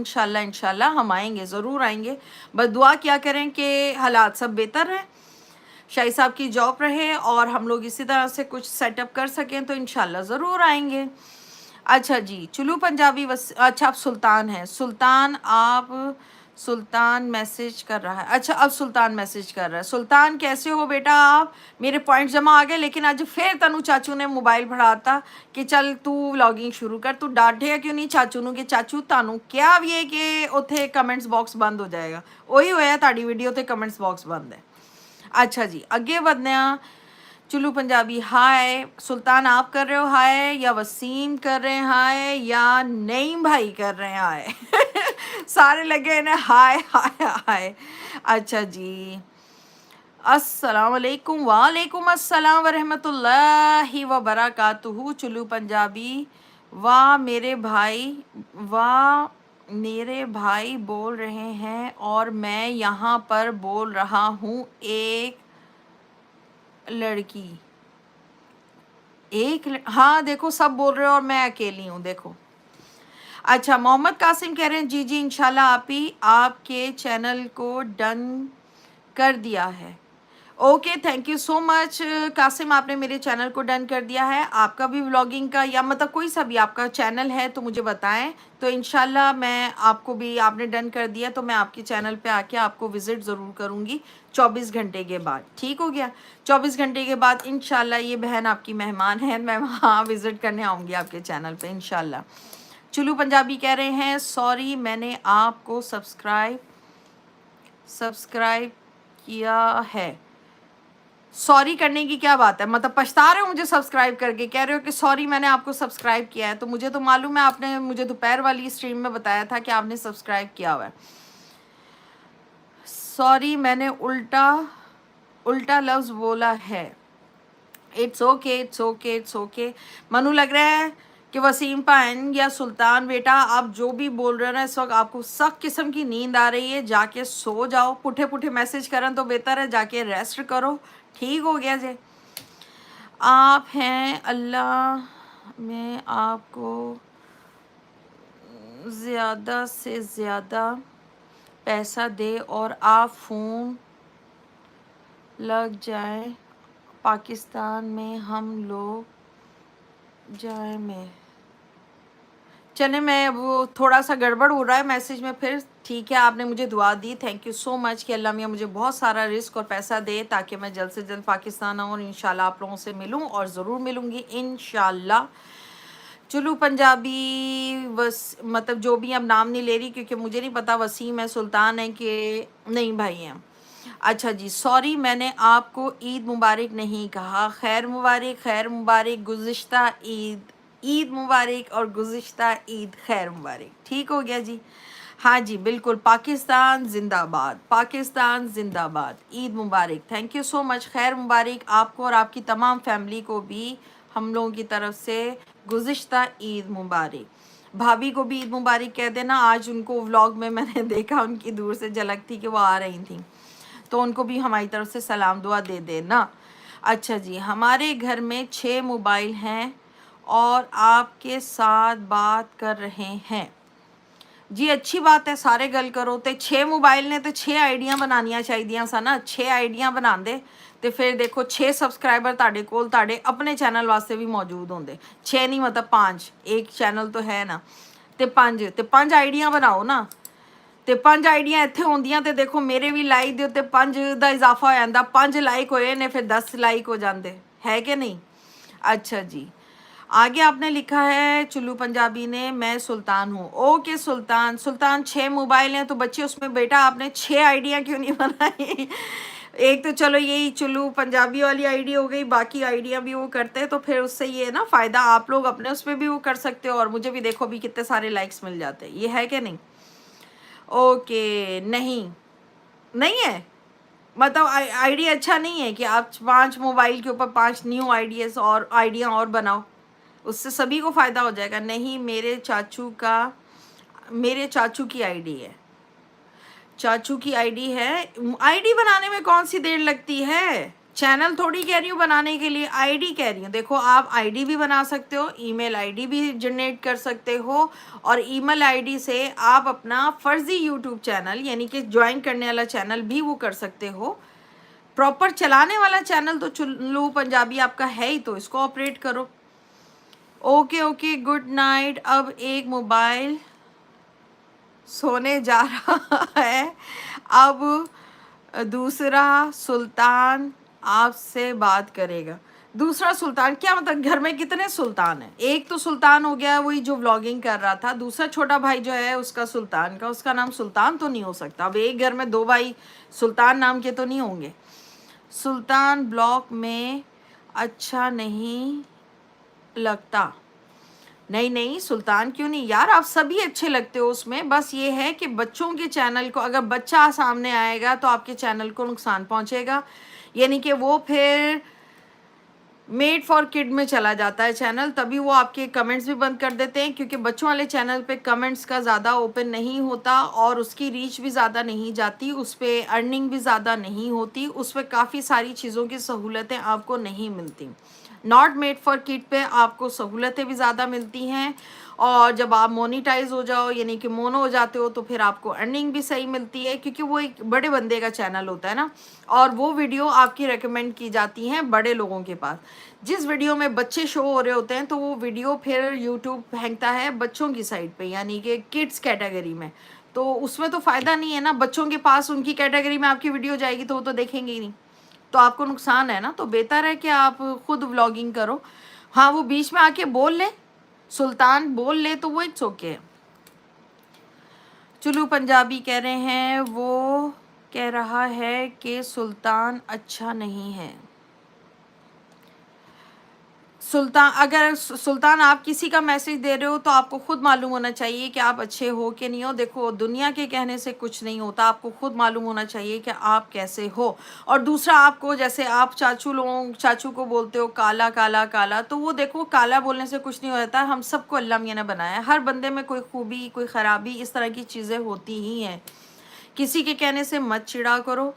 इंशाल्लाह हम आएंगे, ज़रूर आएंगे। बस दुआ क्या करें कि हालात सब बेहतर हैं, शाही साहब की जॉब रहे और हम लोग इसी तरह से कुछ सेटअप कर सकें तो इंशाल्लाह ज़रूर आएंगे। अच्छा जी, चुलू पंजाबी अच्छा आप सुल्तान हैं, सुल्तान मैसेज कर रहा है। अच्छा अब सुल्तान मैसेज कर रहा है। सुल्तान कैसे हो बेटा आप? मेरे पॉइंट जमा आ गए, लेकिन आज फिर तनु चाचू ने मोबाइल फड़ाता कि चल तू व्लॉगिंग शुरू कर। तू डांटेगा क्यों नहीं चाचू नू कि चाचू तानू क्या भी है कि उत्थे कमेंट्स बॉक्स बंद हो जाएगा, वही होया ताड़ी वीडियो ते कमेंट्स बॉक्स बंद है। अच्छा जी अगे बढ़ने आ। चुलू पंजाबी हाय, सुल्तान आप कर रहे हो हाय, या वसीम कर रहे हैं हाय, या नईम भाई कर रहे हैं हाय सारे लगे ना हाय हाय हाय। अच्छा जी, अस्सलाम वालेकुम, वालेकुम अस्सलाम वरहमतुल्लाहि व बरकातुहू। चुलू पंजाबी, वाह मेरे भाई बोल रहे हैं और मैं यहाँ पर बोल रहा हूँ। हाँ देखो सब बोल रहे हो और मैं अकेली हूँ, देखो। अच्छा मोहम्मद कासिम कह रहे हैं जी जी इंशाल्लाह आप ही आपके चैनल को डन कर दिया है। Okay thank you so much Qasim, आपने मेरे चैनल को डन कर दिया है। आपका भी व्लॉगिंग का या मतलब कोई सा भी आपका चैनल है तो मुझे बताएं, तो इंशाल्लाह मैं आपको भी, आपने डन कर दिया तो मैं आपके चैनल पे आके आपको विज़िट ज़रूर करूँगी 24 घंटे के बाद। ठीक हो गया, 24 घंटे के बाद इंशाल्लाह ये बहन आपकी मेहमान है, मैं वहाँ विज़िट करने आऊँगी आपके चैनल पर इंशाल्लाह। चुलू पंजाबी कह रहे हैं सॉरी मैंने आपको सब्सक्राइब किया है। सॉरी करने की क्या बात है, मतलब पछता रहे हो मुझे सब्सक्राइब करके, कह रहे हो कि सॉरी मैंने आपको सब्सक्राइब किया है। तो मुझे तो मालूम है, आपने मुझे दोपहर वाली स्ट्रीम में बताया था कि आपने सब्सक्राइब किया हुआ है। सॉरी मैंने उल्टा लफ्ज़ बोला है। It's okay. मनु लग रहा है कि वसीम पाइन या सुल्तान बेटा आप जो भी बोल रहे हो ना इस वक्त आपको सख्त किस्म की नींद आ रही है, जाके सो जाओ। पुठे मैसेज करन तो बेहतर है जाके रेस्ट करो। ठीक हो गया जी, आप हैं अल्लाह में आपको ज़्यादा से ज़्यादा पैसा दे और आप फ़ोन लग जाए पाकिस्तान में हम लोग जाए में। चले मैं वो थोड़ा सा गड़बड़ हो रहा है मैसेज में फिर, ठीक है। आपने मुझे दुआ दी, थैंक यू सो मच कि अल्लाह मियाँ मुझे बहुत सारा रिस्क और पैसा दे ताकि मैं जल्द से जल्द पाकिस्तान आऊँ और इंशाल्लाह आप लोगों से मिलूँ और ज़रूर मिलूँगी इंशाल्लाह। चुलू पंजाबी मतलब जो भी अब नाम नहीं ले रही क्योंकि मुझे नहीं पता वसीम है सुल्तान है कि नहीं भाई हैं। अच्छा जी सॉरी मैंने आपको ईद मुबारक नहीं कहा। खैर मुबारक, गुज़िश्ता ईद मुबारक और गुज़िश्ता ईद खैर मुबारक। ठीक हो गया जी, हाँ जी बिल्कुल। पाकिस्तान जिंदाबाद, ईद मुबारक, थैंक यू सो मच। खैर मुबारक आपको और आपकी तमाम फैमिली को भी हम लोगों की तरफ से गुज़िश्ता ईद मुबारक। भाभी को भी ईद मुबारक कह देना। आज उनको व्लॉग में मैंने देखा, उनकी दूर से झलक थी कि वो आ रही थी, तो उनको भी हमारी तरफ से सलाम दुआ दे देना। अच्छा जी, हमारे घर में 6 मोबाइल हैं और आपके साथ बात कर रहे हैं। जी अच्छी बात है, सारे गल करो। तो 6 मोबाइल ने तो 6 आईडियां बनानियां चाहिए सन ना, 6 आईडियां बना दे तो फिर देखो 6 सबसक्राइबर ताड़े कोल ताड़े अपने चैनल वास्ते भी मौजूद होंगे। 6 नहीं मतलब 5, एक चैनल तो है ना, तो 5 आईडियां बनाओ ना। तो 5 आईडियां इत्थे होंदियां तो देखो मेरे भी लाइक दे उत्ते 5 का इजाफा हो जाता, 5 लाइक होए ने फिर 10 लाइक हो जाते है कि नहीं। अच्छा जी, आगे आपने लिखा है चुल्लू पंजाबी ने, मैं सुल्तान हूँ। ओके सुल्तान, सुल्तान 6 मोबाइल हैं तो बच्चे उसमें बेटा आपने 6 आइडिया क्यों नहीं बनाई। एक तो चलो यही चुल्लू पंजाबी वाली आईडी हो गई, बाकी आइडिया भी वो करते हैं तो फिर उससे ये ना फ़ायदा, आप लोग अपने उस पर भी वो कर सकते हो और मुझे भी देखो भी कितने सारे लाइक्स मिल जाते हैं, ये है कि नहीं। ओके नहीं, नहीं है मतलब आइडिया अच्छा नहीं है कि आप 5 मोबाइल के ऊपर 5 न्यू आइडियाज़ और आइडिया और बनाओ, उससे सभी को फ़ायदा हो जाएगा। नहीं मेरे चाचू की आईडी है, चाचू की आईडी है। आईडी बनाने में कौन सी देर लगती है, चैनल थोड़ी कह रही हूँ बनाने के लिए, आईडी कह रही हूँ। देखो आप आईडी भी बना सकते हो, ईमेल आईडी भी जनरेट कर सकते हो और ईमेल आईडी से आप अपना फर्जी यूट्यूब चैनल यानी कि ज्वाइन करने वाला चैनल भी वो कर सकते हो। प्रॉपर चलाने वाला चैनल तो चुल्लू पंजाबी आपका है ही, तो इसको ऑपरेट करो। Okay okay good night. अब एक मोबाइल सोने जा रहा है, अब दूसरा सुल्तान आपसे बात करेगा। दूसरा सुल्तान क्या मतलब, घर में कितने सुल्तान हैं? एक तो सुल्तान हो गया वही जो व्लॉगिंग कर रहा था, दूसरा छोटा भाई जो है उसका सुल्तान का, उसका नाम सुल्तान तो नहीं हो सकता। अब एक घर में 2 भाई सुल्तान नाम के तो नहीं होंगे। सुल्तान ब्लॉक में अच्छा नहीं लगता। नहीं नहीं सुल्तान क्यों नहीं यार, आप सभी अच्छे लगते हो उसमें, बस ये है कि बच्चों के चैनल को, अगर बच्चा सामने आएगा तो आपके चैनल को नुकसान पहुंचेगा, यानी कि वो फिर मेड फॉर किड में चला जाता है चैनल, तभी वो आपके कमेंट्स भी बंद कर देते हैं, क्योंकि बच्चों वाले चैनल पे कमेंट्स का ज़्यादा ओपन नहीं होता और उसकी रीच भी ज़्यादा नहीं जाती, उस पर अर्निंग भी ज़्यादा नहीं होती, उस पर काफ़ी सारी चीज़ों की सहूलतें आपको नहीं मिलती। नॉट मेड फॉर किड पे आपको सहूलतें भी ज़्यादा मिलती हैं और जब आप मोनीटाइज हो जाओ यानी कि मोनो हो जाते हो तो फिर आपको अर्निंग भी सही मिलती है, क्योंकि वो एक बड़े बंदे का चैनल होता है ना, और वो वीडियो आपकी रेकमेंड की जाती हैं बड़े लोगों के पास। जिस वीडियो में बच्चे शो हो रहे होते हैं तो वो वीडियो फिर यूट्यूब फेंकता है बच्चों की साइड पे यानी कि किड्स कैटेगरी में, तो उसमें तो फ़ायदा नहीं है ना, बच्चों के पास उनकी कैटेगरी में आपकी वीडियो जाएगी तो वो तो देखेंगे ही नहीं, तो आपको नुकसान है ना। तो बेहतर है कि आप खुद व्लॉगिंग करो। हाँ वो बीच में आके बोल ले, सुल्तान बोल ले तो वो इट्स ओके। चुल्लू पंजाबी कह रहे हैं, वो कह रहा है कि सुल्तान अच्छा नहीं है। सुल्तान, अगर सुल्तान आप किसी का मैसेज दे रहे हो तो आपको खुद मालूम होना चाहिए कि आप अच्छे हो कि नहीं हो। देखो दुनिया के कहने से कुछ नहीं होता, आपको खुद मालूम होना चाहिए कि आप कैसे हो। और दूसरा आपको, जैसे आप चाचू को बोलते हो काला काला काला, तो वो देखो काला बोलने से कुछ नहीं होता, हम सबको अल्लाह मियां ने बनाया है, हर बंदे में कोई खूबी कोई ख़राबी इस तरह की चीज़ें होती ही हैं। किसी के कहने से मत चिड़ा करो।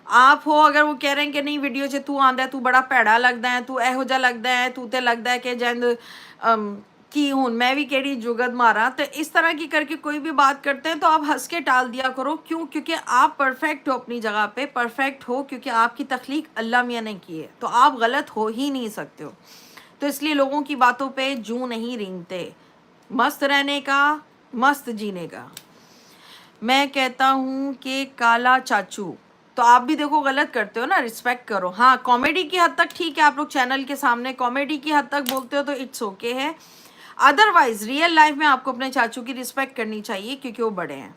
आप हो अगर वो कह रहे हैं कि नहीं वीडियो 'ਚ तू आंदा तू बड़ा भैड़ा लगदा है, तू ਇਹੋ ਜਿਹਾ लगदा है, तू ते लगदा है कि जंद कि हुन मैं भी केड़ी जुगत मारा, तो इस तरह की करके कोई भी बात करते हैं तो आप हंस के टाल दिया करो। क्यों? क्योंकि आप परफेक्ट हो, अपनी जगह पे परफेक्ट हो, क्योंकि आपकी तख्लीक अल्लाह मियाँ ने की है, तो आप गलत हो ही नहीं सकते हो। तो इसलिए लोगों की बातों पे जूं नहीं रेंगते, मस्त रहने का, मस्त जीने का। मैं कहता हूँ कि काला चाचू, तो आप भी देखो गलत करते हो ना, रिस्पेक्ट करो। हाँ कॉमेडी की हद तक ठीक है, आप लोग चैनल के सामने कॉमेडी की हद तक बोलते हो तो इट्स ओके है, अदरवाइज रियल लाइफ में आपको अपने चाचू की रिस्पेक्ट करनी चाहिए क्योंकि वो बड़े हैं।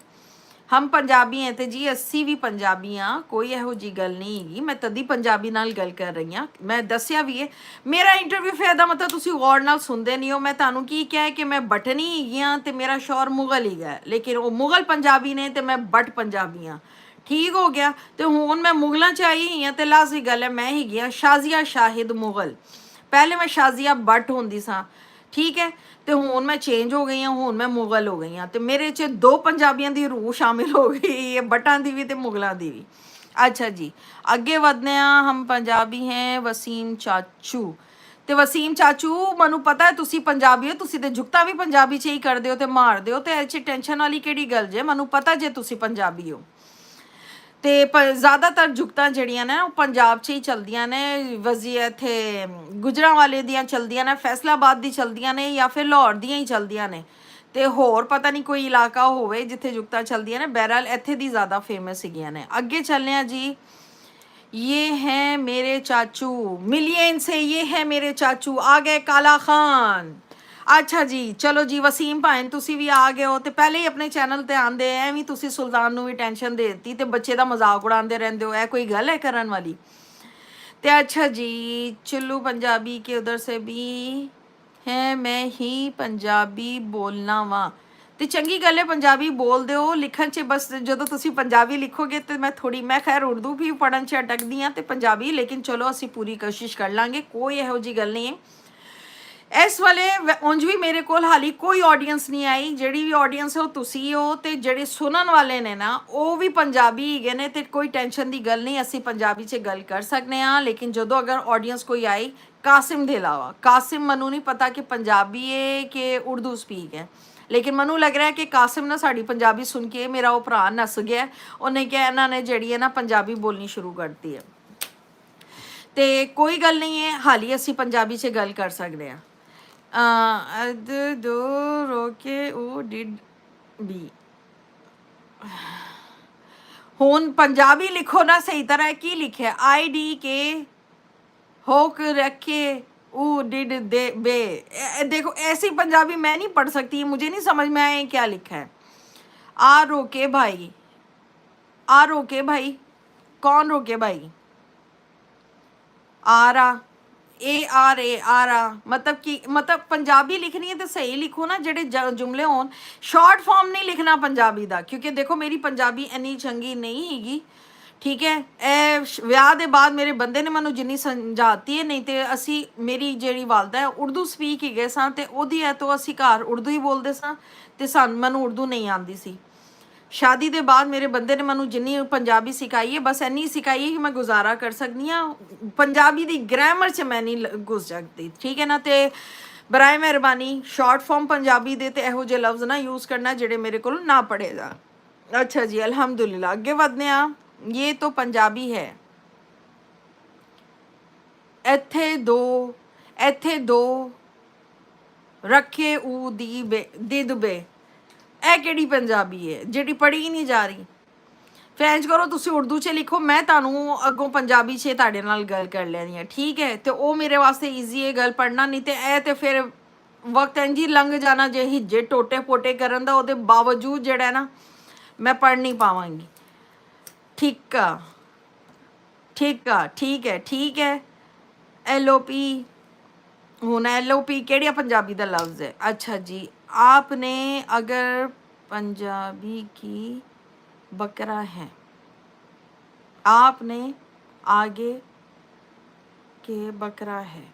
हम पंजाबी हैं तो जी 80 भी पंजाबी हाँ, कोई ਇਹੋ जी गल नहीं हैगी, मैं तदी पंजाबी नाल गल कर रही हाँ। मैं दसिया भी है मेरा इंटरव्यू फायदा मतलब तुसी गौर नाल सुनते नहीं हो। मैं तुहानू की क्या है कि मैं बटनी हैगी हाँ तो मेरा शौहर मुगल ही है, लेकिन वो मुगल पंजाबी ने तो मैं बट पंजाबी हाँ, ठीक हो गया। तो हुण मैं मुगलों च आई ही हाँ तो लाजमी गल है मैं हैगी हाँ शाजिया शाहिद मुगल, पहले मैं शाजिया बट होंदी सा, ठीक है। तो हुण मैं चेंज हो गई हाँ, हुण मैं मुगल हो गई हाँ, तो मेरे च 2 पंजाबियों की रूह शामिल हो गई है, बटां दी भी ते मुगलों की भी। अच्छा जी अगे वधने हम पंजाबी हैं वसीम चाचू, ਤੇ ਵਸੀਮ ਚਾਚੂ ਮੈਨੂੰ ਪਤਾ ਹੈ ਤੁਸੀਂ ਪੰਜਾਬੀ ਹੋ, ਤੁਸੀਂ ਤੇ ਜੁਗਤਾ ਵੀ ਪੰਜਾਬੀ 'ਚ ਹੀ ਕਰਦੇ ਹੋ ਤੇ ਮਾਰਦੇ ਹੋ, ਤੇ ਇਹ 'ਚ ਟੈਨਸ਼ਨ ਵਾਲੀ ਕਿਹੜੀ ਗੱਲ ਜੇ, ਮੈਨੂੰ ਪਤਾ ਜੇ ਤੁਸੀਂ ਪੰਜਾਬੀ ਹੋ। ਤੇ ਜ਼ਿਆਦਾਤਰ ਜੁਗਤਾਂ ਜਿਹੜੀਆਂ ਨੇ ਉਹ ਪੰਜਾਬ 'ਚ ਹੀ ਚਲਦੀਆਂ ਨੇ, ਵਜ਼ੀ ਇੱਥੇ ਗੁਜਰਾਂਵਾਲੇ ਦੀਆਂ ਚਲਦੀਆਂ ਨੇ, ਫੈਸਲਾਬਾਦ ਦੀ ਚਲਦੀਆਂ ਨੇ, ਜਾਂ ਫਿਰ ਲਾਹੌਰ ਦੀਆਂ ਹੀ ਚਲਦੀਆਂ ਨੇ, ਤੇ ਹੋਰ ਪਤਾ ਨਹੀਂ ਕੋਈ ਇਲਾਕਾ ਹੋਵੇ ਜਿੱਥੇ ਜੁਗਤਾਂ ਚਲਦੀਆਂ ਨੇ। ਬਹਿਰਹਾਲ ਇੱਥੇ ਦੀ ਜ਼ਿਆਦਾ ਫੇਮਸ ਹੈਗੀਆਂ ਨੇ। ਅੱਗੇ ਚੱਲਦੇ ਹਾਂ जी। ये हैं मेरे चाचू, मिलिए इनसे, ये है मेरे चाचू। आ गए काला खान। अच्छा जी, चलो जी वसीम भाई तुसी भी आ गए हो, तो पहले ही अपने चैनल ते आंदे एवं तुसी सुल्तान नू भी टेंशन दे दी ते बच्चे दा मजाक उड़ाते रहंदे हो, कोई गल है करन वाली। ते अच्छा जी, चुल्लू पंजाबी के उधर से भी है, मैं ही पंजाबी बोलना वा, ਤੇ ਚੰਗੀ ਗੱਲ ਹੈ ਪੰਜਾਬੀ ਬੋਲਦੇ ਹੋ। ਲਿਖਣ 'ਚ ਬਸ ਜਦੋਂ ਤੁਸੀਂ ਪੰਜਾਬੀ ਲਿਖੋਗੇ ਤੇ ਮੈਂ ਥੋੜੀ, ਮੈਂ ਖੈਰ ਉਰਦੂ ਵੀ ਪੜ੍ਹਨ 'ਚ ਅਟਕਦੀ ਹਾਂ ਤੇ ਪੰਜਾਬੀ, ਲੇਕਿਨ ਚਲੋ ਅਸੀਂ ਪੂਰੀ ਕੋਸ਼ਿਸ਼ ਕਰ ਲਾਂਗੇ, ਕੋਈ ਇਹੋ ਜੀ ਗੱਲ ਨਹੀਂ ਹੈ। ਇਸ ਵੇਲੇ ਉਂਝ ਵੀ ਮੇਰੇ ਕੋਲ ਹਾਲੀ ਕੋਈ ਆਡੀਅנס ਨਹੀਂ ਆਈ, ਜਿਹੜੀ ਵੀ ਆਡੀਅנס ਹੈ ਉਹ ਤੁਸੀਂ ਹੋ, ਤੇ ਜਿਹੜੇ ਸੁਣਨ ਵਾਲੇ ਨੇ ਨਾ ਉਹ ਵੀ ਪੰਜਾਬੀ ਹੈਗੇ ਨੇ, ਤੇ ਕੋਈ ਟੈਨਸ਼ਨ ਦੀ ਗੱਲ ਨਹੀਂ, ਅਸੀਂ ਪੰਜਾਬੀ 'ਚ ਗੱਲ ਕਰ ਸਕਦੇ ਹਾਂ। ਲੇਕਿਨ ਜਦੋਂ ਅਗਰ ਆਡੀਅנס ਕੋਈ ਆਈ ਕਾਸਿਮ ਦੇ ਇਲਾਵਾ, ਕਾਸਿਮ ਮੈਨੂੰ ਨਹੀਂ ਪਤਾ ਕਿ ਪੰਜਾਬੀ ਹੈ ਕਿ ਉਰਦੂ ਸਪੀਕ ਹੈ, ਲੇਕਿਨ ਮੈਨੂੰ ਲੱਗ ਰਿਹਾ ਕਿ ਕਾਸਿਮ ਨਾ ਸਾਡੀ ਪੰਜਾਬੀ ਸੁਣ ਕੇ ਮੇਰਾ ਉਹ ਭਰਾ ਨੱਸ ਗਿਆ, ਉਹਨੇ ਕਿਹਾ ਇਹਨਾਂ ਨੇ ਜਿਹੜੀ ਹੈ ਨਾ ਪੰਜਾਬੀ ਬੋਲਣੀ ਸ਼ੁਰੂ ਕਰਤੀ ਹੈ। ਤੇ ਕੋਈ ਗੱਲ ਨਹੀਂ ਹੈ, ਹਾਲੀ ਅਸੀਂ ਪੰਜਾਬੀ 'ਚ ਗੱਲ ਕਰ ਸਕਦੇ ਹਾਂ। ਦੋ ਰੋਕੇ ਉਹ ਡਿਡ ਬੀ, ਹੁਣ ਪੰਜਾਬੀ ਲਿਖੋ ਨਾ ਸਹੀ ਤਰ੍ਹਾਂ, ਕੀ ਲਿਖਿਆ IDK होक रखे ऊ डिड दे बे, देखो ऐसी पंजाबी मैं नहीं पढ़ सकती, मुझे नहीं समझ में आया क्या लिखा है। आ रोके भाई, आ रोके भाई, कौन रोके भाई, आ रहा, ए आ रे, आ रहा, मतलब कि मतलब पंजाबी लिखनी है तो सही लिखो ना, जेडे जुमले होन, शॉर्ट फॉर्म नहीं लिखना पंजाबी दा, क्योंकि देखो मेरी पंजाबी इन्नी चंगी नहीं हैगी, ठीक है। ਇਹ ਵਿਆਹ ਦੇ ਬਾਅਦ ਮੇਰੇ ਬੰਦੇ ਨੇ ਮੈਨੂੰ ਜਿੰਨੀ ਸਮਝਾਤੀ ਹੈ, ਨਹੀਂ ਤੇ ਅਸੀਂ, ਮੇਰੀ ਜਿਹੜੀ ਵਾਲਦਾ ਹੈ ਉਰਦੂ ਸਪੀਕ ਹੀ ਗਏ ਸਾਂ, ਤੇ ਉਹਦੀ ਹੈ ਤੋਂ ਅਸੀਂ ਘਰ ਉਰਦੂ ਹੀ ਬੋਲਦੇ ਸਾਂ, ਤੇ ਮੈਨੂੰ ਉਰਦੂ ਨਹੀਂ ਆਉਂਦੀ ਸੀ। ਸ਼ਾਦੀ ਦੇ ਬਾਅਦ ਮੇਰੇ ਬੰਦੇ ਨੇ ਮੈਨੂੰ ਜਿੰਨੀ ਪੰਜਾਬੀ ਸਿਖਾਈ ਹੈ, ਬਸ ਇੰਨੀ ਸਿਖਾਈ ਹੈ ਕਿ ਮੈਂ ਗੁਜ਼ਾਰਾ ਕਰ ਸਕਦੀ ਹਾਂ, ਪੰਜਾਬੀ ਦੀ ਗ੍ਰਾਮਰ 'ਚ ਮੈਂ ਨਹੀਂ ਘੁਸ ਸਕਦੀ, ਠੀਕ ਹੈ ਨਾ। ਤੇ ਬਰਾਏ ਮਿਹਰਬਾਨੀ ਸ਼ਾਰਟ ਫਾਰਮ ਪੰਜਾਬੀ ਦੇ ਤੇ ਇਹੋ ਜਿਹੇ ਲਫ਼ਜ਼ ਨਾ ਯੂਜ਼ ਕਰਨਾ ਜਿਹੜੇ ਮੇਰੇ ਕੋਲ ਨਾ ਪੜ੍ਹੇ ਜਾਣ। ਅੱਛਾ ਜੀ, ਅਲਹਮਦੁਲਿਲਾ, ਅੱਗੇ ਵਧਦੇ ਹਾਂ। ये तो पंजाबी है। ਇੱਥੇ ਦੋ ਰੱਖੇ ਊ ਦੀ ਦੇ ਦੁਬੇ, ਇਹ ਕਿਹੜੀ ਪੰਜਾਬੀ ਹੈ ਜਿਹੜੀ ਪੜ੍ਹੀ ਹੀ ਨਹੀਂ ਜਾ ਰਹੀ। ਫੈਂਜ ਕਰੋ ਤੁਸੀਂ ਉਰਦੂ 'ਚ ਲਿਖੋ, ਮੈਂ ਤੁਹਾਨੂੰ ਅੱਗੋਂ ਪੰਜਾਬੀ 'ਚ ਤੁਹਾਡੇ ਨਾਲ ਗੱਲ ਕਰ ਲੈਣੀ ਹੈ, ਠੀਕ ਹੈ। ਤੇ ਉਹ ਮੇਰੇ ਵਾਸਤੇ ਈਜ਼ੀ ਹੈ ਗੱਲ ਪੜ੍ਹਨਾ, ਨਹੀਂ ਤੇ ਇਹ ਤੇ ਫਿਰ ਵਕਤ ਇੰਝ ਹੀ ਲੰਘ ਜਾਣਾ ਜੇ ਹਿੱਜੇ ਟੋਟੇ ਪੋਟੇ ਕਰਨ ਦਾ, ਉਹਦੇ ਬਾਵਜੂਦ ਜਿਹੜਾ ਨਾ ਮੈਂ ਪੜ੍ਹ ਨਹੀਂ ਪਾਵਾਂਗੀ। ठीक है। LOP हूँ, LOP केड़िया पंजाबी का लफ्ज़ है। अच्छा जी, आपने अगर पंजाबी की बकरा है, आपने आगे के बकरा है,